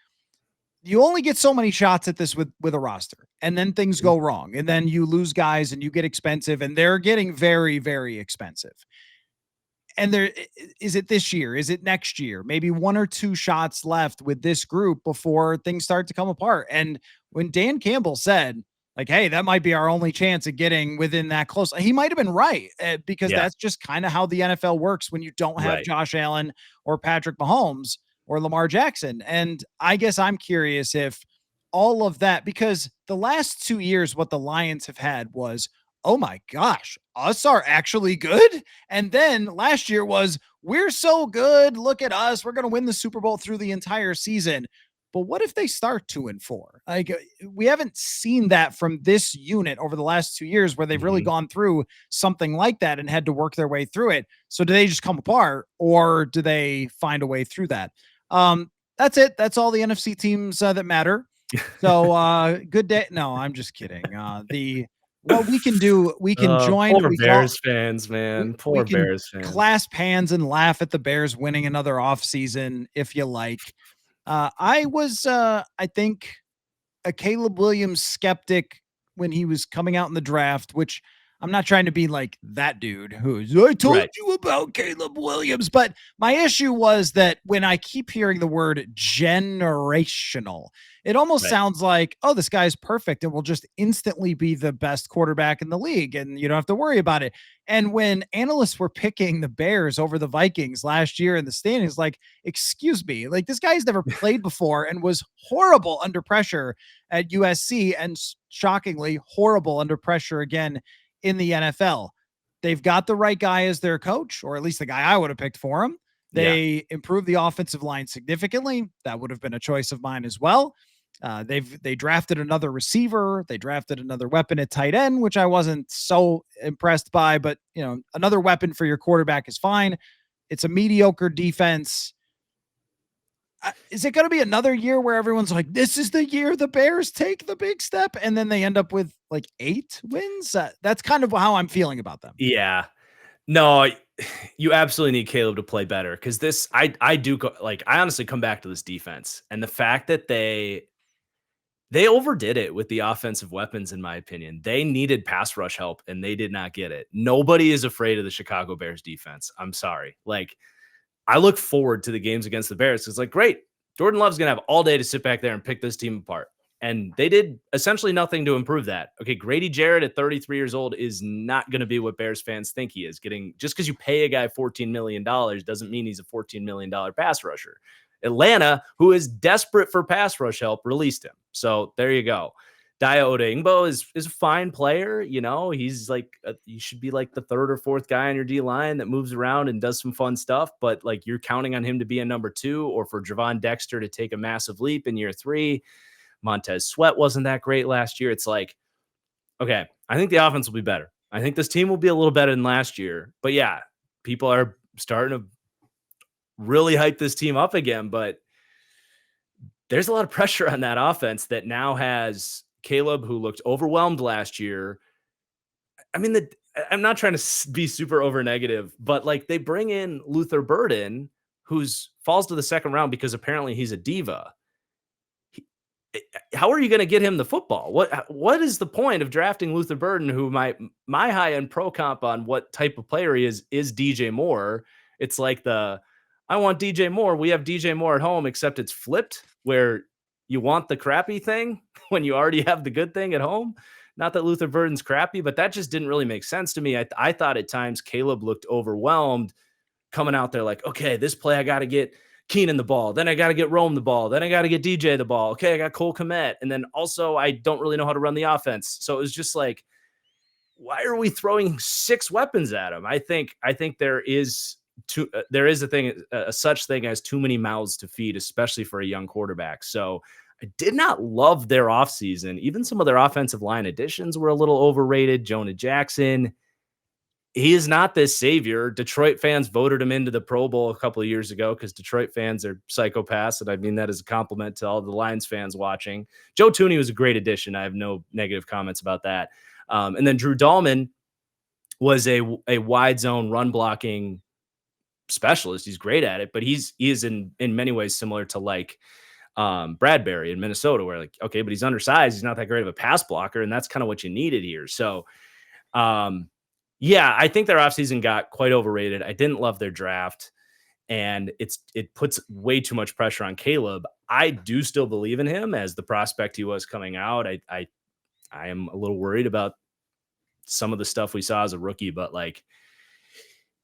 you only get so many shots at this with a roster, and then things go wrong, and then you lose guys and you get expensive, and they're getting very, very expensive. And there is it this year? Is it next year? Maybe one or two shots left with this group before things start to come apart. And when Dan Campbell said, like, hey, that might be our only chance of getting within that close, he might have been right, because Yeah. that's just kind of how the NFL works when you don't have Right. Josh Allen or Patrick Mahomes or Lamar Jackson. And I guess I'm curious if all of that, because the last 2 years, what the Lions have had was, oh my gosh, us are actually good. And then last year was, we're so good. Look at us. We're going to win the Super Bowl through the entire season. But what if they start 2-4? Like, we haven't seen that from this unit over the last 2 years where they've really Mhm. gone through something like that and had to work their way through it. So do they just come apart, or do they find a way through that? That's it. That's all the NFC teams that matter. So good day. No, I'm just kidding. The what we can do, we can join. Poor We call Bears fans, we man. we Poor can Bears fans. clasp hands and laugh at the Bears winning another offseason if you like. I was, I think, a Caleb Williams skeptic when he was coming out in the draft, which I'm not trying to be like that dude who's, I told Right. you about Caleb Williams. But my issue was that when I keep hearing the word generational, it almost Right. sounds like, oh, this guy's perfect and will just instantly be the best quarterback in the league. And you don't have to worry about it. And when analysts were picking the Bears over the Vikings last year in the standings, like, excuse me, like, this guy's never played before and was horrible under pressure at USC, and shockingly horrible under pressure again in the NFL. They've got the right guy as their coach, or at least the guy I would have picked for him. Yeah. They improved the offensive line significantly. That would have been a choice of mine as well. They drafted another receiver. They drafted another weapon at tight end, which I wasn't so impressed by. But another weapon for your quarterback is fine. It's a mediocre defense. Is it going to be another year where everyone's like, this is the year the Bears take the big step, and then they end up with like 8 wins? That's kind of how I'm feeling about them. Yeah. No, you absolutely need Caleb to play better, because I do like, I honestly come back to this defense and the fact that they overdid it with the offensive weapons. In my opinion, they needed pass rush help and they did not get it. Nobody is afraid of the Chicago Bears defense. I'm sorry. Like, I look forward to the games against the Bears. It's like, great, Jordan Love's going to have all day to sit back there and pick this team apart. And they did essentially nothing to improve that. Okay, Grady Jarrett at 33 years old is not going to be what Bears fans think he is. Just because you pay a guy $14 million doesn't mean he's a $14 million pass rusher. Atlanta, who is desperate for pass rush help, released him. So there you go. Daya Odeyingbo is a fine player. He's like, you should be like the third or fourth guy on your D line that moves around and does some fun stuff. But like, you're counting on him to be a number 2, or for Javon Dexter to take a massive leap in year 3. Montez Sweat wasn't that great last year. It's like, okay, I think the offense will be better. I think this team will be a little better than last year. But yeah, people are starting to really hype this team up again. But there's a lot of pressure on that offense that now has Caleb, who looked overwhelmed last year. I mean, I'm not trying to be super over negative, but like, they bring in Luther Burden, who's falls to the second round because apparently he's a diva. How are you going to get him the football? What is the point of drafting Luther Burden, who my high end pro comp on what type of player he is DJ Moore? It's like I want DJ Moore. We have DJ Moore at home, except it's flipped, where you want the crappy thing when you already have the good thing at home. Not that Luther Burden's crappy, but that just didn't really make sense to me. I thought at times Caleb looked overwhelmed coming out there like, okay, this play I got to get Keenan the ball. Then I got to get Rome the ball. Then I got to get DJ the ball. Okay, I got Cole Kmet. And then also I don't really know how to run the offense. So it was just like, why are we throwing 6 weapons at him? I think there is a such thing as too many mouths to feed, especially for a young quarterback. So I did not love their offseason. Even some of their offensive line additions were a little overrated. Jonah Jackson, he is not this savior. Detroit fans voted him into the Pro Bowl a couple of years ago because Detroit fans are psychopaths. And I mean that as a compliment to all the Lions fans watching. Joe Thuney was a great addition. I have no negative comments about that. And then Drew Dahlman was a wide zone run blocking specialist. He's great at it, but he is in many ways similar to like Bradbury in Minnesota, where like, okay, but he's undersized. He's not that great of a pass blocker. And that's kind of what you needed here. So, yeah, I think their offseason got quite overrated. I didn't love their draft, and it puts way too much pressure on Caleb. I do still believe in him as the prospect he was coming out. I am a little worried about some of the stuff we saw as a rookie, but like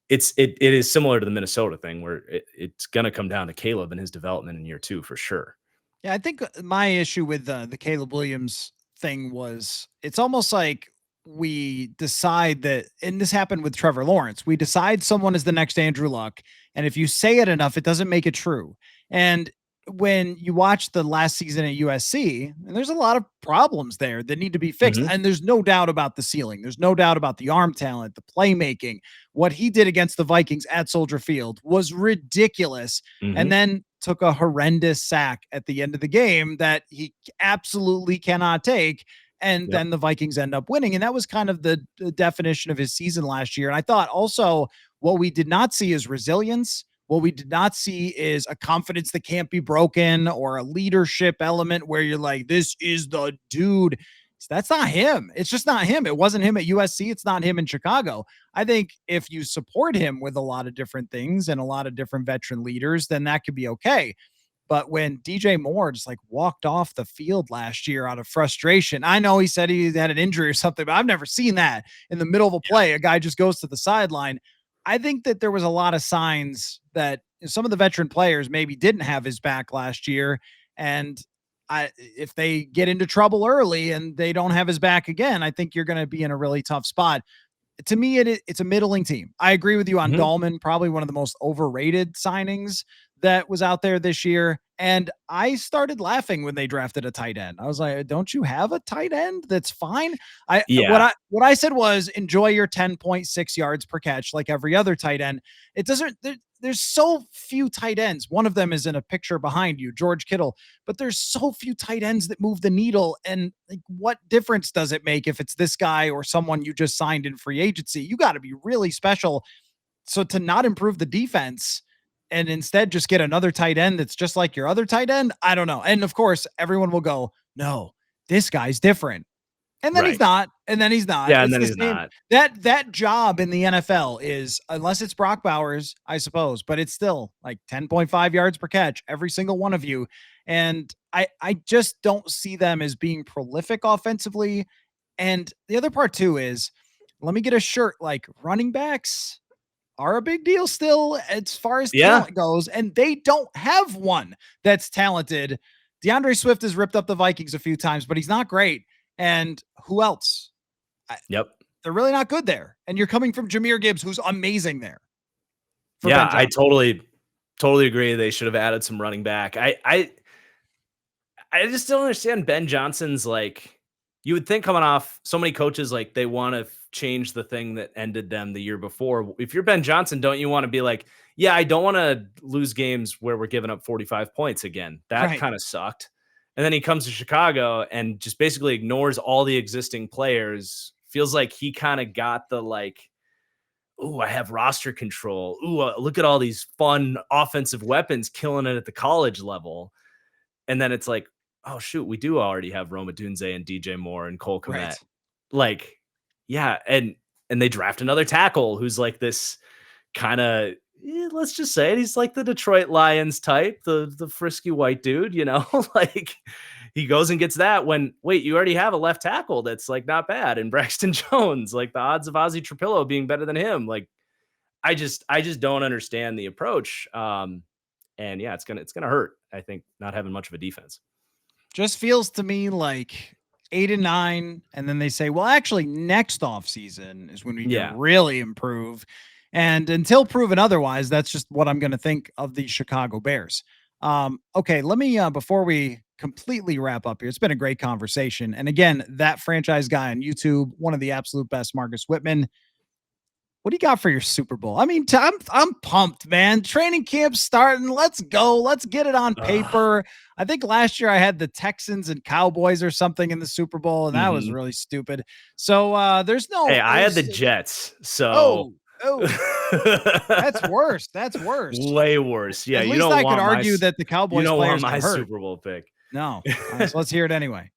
it is similar to the Minnesota thing where it's going to come down to Caleb and his development in year 2 for sure. Yeah, I think my issue with the Caleb Williams thing was it's almost like we decide that, and this happened with Trevor Lawrence. We decide someone is the next Andrew Luck, and if you say it enough, it doesn't make it true. And when you watch the last season at USC, and there's a lot of problems there that need to be fixed, Mhm. and there's no doubt about the ceiling. There's no doubt about the arm talent, the playmaking. What he did against the Vikings at Soldier Field was ridiculous, and Mhm. then took a horrendous sack at the end of the game that he absolutely cannot take. And Yep. then the Vikings end up winning. And that was kind of the definition of his season last year. And I thought also what we did not see is resilience. What we did not see is a confidence that can't be broken or a leadership element where you're like, this is the dude. That's not him. It's just not him. It wasn't him at USC. It's not him in Chicago. I think if you support him with a lot of different things and a lot of different veteran leaders, then that could be okay. But when DJ Moore just like walked off the field last year out of frustration, I know he said he had an injury or something, but I've never seen that in the middle of a play. A guy just goes to the sideline. I think that there was a lot of signs that some of the veteran players maybe didn't have his back last year. And if they get into trouble early and they don't have his back again, I think you're going to be in a really tough spot. To me, it's a middling team. I agree with you on Mhm. Dahlman, probably one of the most overrated signings that was out there this year. And I started laughing when they drafted a tight end. I was like, "Don't you have a tight end that's fine?" I Yeah. what I said was enjoy your 10.6 yards per catch like every other tight end. It doesn't there's so few tight ends. One of them is in a picture behind you, George Kittle, but there's so few tight ends that move the needle. And like, what difference does it make if it's this guy or someone you just signed in free agency? You got to be really special. So to not improve the defense and instead just get another tight end that's just like your other tight end, I don't know. And of course, everyone will go, no, this guy's different. And then he's Right. not. And then he's not. Yeah, and It's then the he's same. not. That job in the NFL is, unless it's Brock Bowers, I suppose, but it's still like 10.5 yards per catch, every single one of you. And I just don't see them as being prolific offensively. And the other part too is, let me get a shirt, like running backs are a big deal still as far as Yeah. talent goes, and they don't have one that's talented. DeAndre Swift has ripped up the Vikings a few times, but he's not great. And who else? Yep. They're really not good there. And you're coming from Jahmyr Gibbs, who's amazing there for Yeah, Ben I Johnson. totally agree. They should have added some running back. I just don't understand Ben Johnson's like you would think coming off so many coaches like they want to change the thing that ended them the year before. If you're Ben Johnson, don't you want to be like, yeah, I don't want to lose games where we're giving up 45 points again. That Right. kind of sucked. And then he comes to Chicago and just basically ignores all the existing players. Feels like he kind of got the like, oh, I have roster control. Ooh, look at all these fun offensive weapons killing it at the college level. And then it's like, oh shoot, we do already have Roma Dunze and DJ Moore and Cole Kmet. Right. Like, yeah, and they draft another tackle who's like this kind of let's just say it, he's like the Detroit Lions type, the frisky white dude, you know, like he goes and gets that when wait, you already have a left tackle that's like not bad, and Braxton Jones, like the odds of Ozzie Trapillo being better than him, like I just don't understand the approach. And yeah, it's gonna hurt. I think not having much of a defense. Just feels to me like 8 and 9. And then they say, well, actually, next off season is when we can Yeah. really improve. And until proven otherwise, that's just what I'm going to think of the Chicago Bears. Okay, let me before we completely wrap up here. It's been a great conversation. And again, that franchise guy on YouTube, one of the absolute best, Marcus Whitman. What do you got for your Super Bowl? I mean, I'm pumped, man. Training camp's starting. Let's go. Let's get it on Ugh. paper. I think last year I had the Texans and Cowboys or something in the Super Bowl, and that was Mhm. really stupid. So there's Hey, no I had the there's Jets, so oh oh. That's worse. That's worse. Way worse. Yeah, At you least don't I could want my argue that the you Cowboys don't want players got my hurt. Super Bowl pick. No. All right, so let's hear it anyway.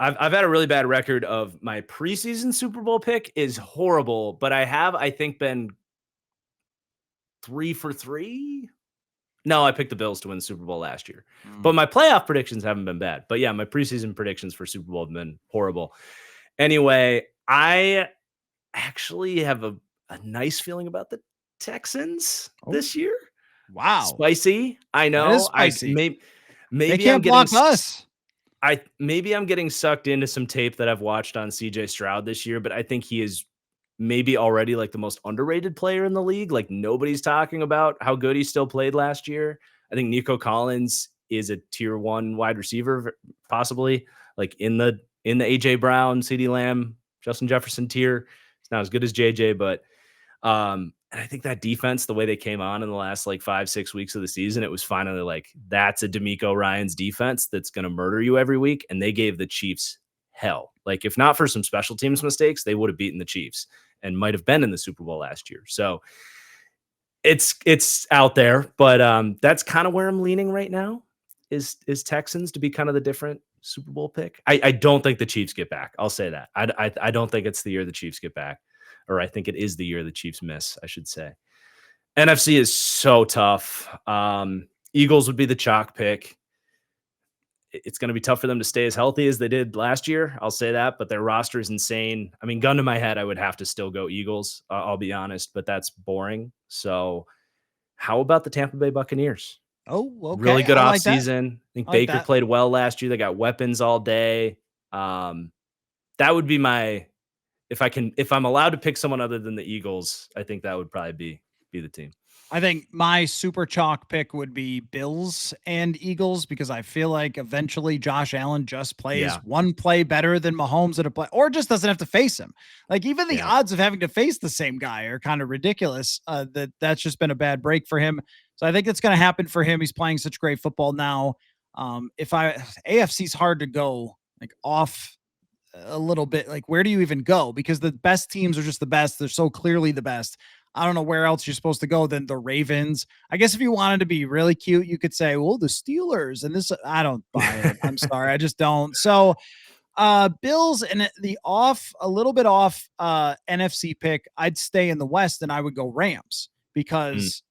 I've had a really bad record of my preseason Super Bowl pick is horrible, but I think been 3 for 3. No, I picked the Bills to win the Super Bowl last year. But my playoff predictions haven't been bad. But yeah, my preseason predictions for Super Bowl have been horrible. Anyway, I actually have a nice feeling about the Texans this year. Wow. Spicy. I know. That is spicy. Maybe They can't block us. maybe I'm getting sucked into some tape that I've watched on CJ Stroud this year, but I think he is maybe already like the most underrated player in the league. Like nobody's talking about how good he still played last year. I think Nico Collins is a tier 1 wide receiver, possibly like in the AJ Brown, CeeDee Lamb, Justin Jefferson tier. It's not as good as JJ, but and I think that defense, the way they came on in the last like 5-6 weeks of the season, it was finally like, that's a D'Amico Ryans defense that's going to murder you every week. And they gave the Chiefs hell. Like if not for some special teams mistakes, they would have beaten the Chiefs and might have been in the Super Bowl last year. So it's out there, but that's kind of where I'm leaning right now is Texans to be kind of the different Super Bowl pick. I don't think the Chiefs get back. I'll say that. I don't think it's the year the Chiefs get back, or I think it is the year the Chiefs miss, I should say. NFC is so tough. Eagles would be the chalk pick. It's going to be tough for them to stay as healthy as they did last year. I'll say that, but their roster is insane. I mean, gun to my head, I would have to still go Eagles. I'll be honest, but that's boring. So how about the Tampa Bay Buccaneers? Oh, okay. Really good like offseason. I think Baker played well last year. They got weapons all day. That would be my, if I'm allowed to pick someone other than the Eagles, I think that would probably be the team. I think my super chalk pick would be Bills and Eagles because I feel like eventually Josh Allen just plays one play better than Mahomes at a play, or just doesn't have to face him. Like even the odds of having to face the same guy are kind of ridiculous. That's just been a bad break for him. So I think it's going to happen for him. He's playing such great football now. AFC's hard to go like off a little bit. Like where do you even go? Because the best teams are just the best. They're so clearly the best. I don't know where else you're supposed to go than the Ravens. I guess if you wanted to be really cute, you could say, well, the Steelers and this, I don't buy it. I'm sorry. I just don't. So Bills and a little bit off NFC pick, I'd stay in the West and I would go Rams because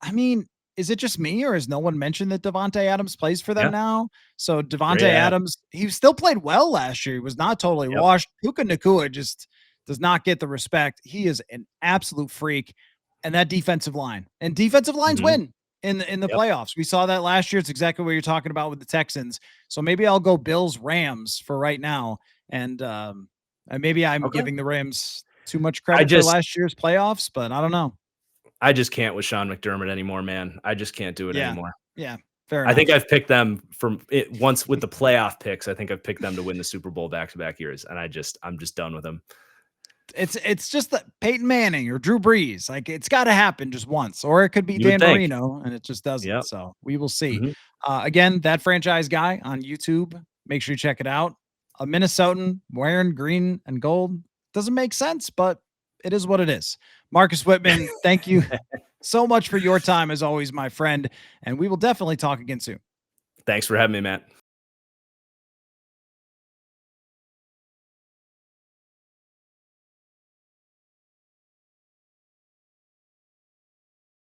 I mean, is it just me or has no one mentioned that Devontae Adams plays for them now? So Devontae Adams, he still played well last year. He was not totally washed. Puka Nacua just does not get the respect. He is an absolute freak. And that defensive line and defensive lines win in the playoffs. We saw that last year. It's exactly what you're talking about with the Texans. So maybe I'll go Bills Rams for right now. And maybe I'm giving the Rams too much credit for last year's playoffs, but I don't know. I just can't with Sean McDermott anymore, man. I just can't do it anymore. Yeah. Fair enough. I think I've picked them from it once with the playoff picks. I think I've picked them to win the Super Bowl back-to-back years. And I'm just done with them. It's just that Peyton Manning or Drew Brees, like it's got to happen just once, or it could be Dan Marino and it just doesn't. So we will see. Again, That Franchise Guy on YouTube. Make sure you check it out. A Minnesotan wearing green and gold doesn't make sense, but it is what it is. Marcus Whitman, thank you so much for your time as always, my friend. And we will definitely talk again soon. Thanks for having me, Matt.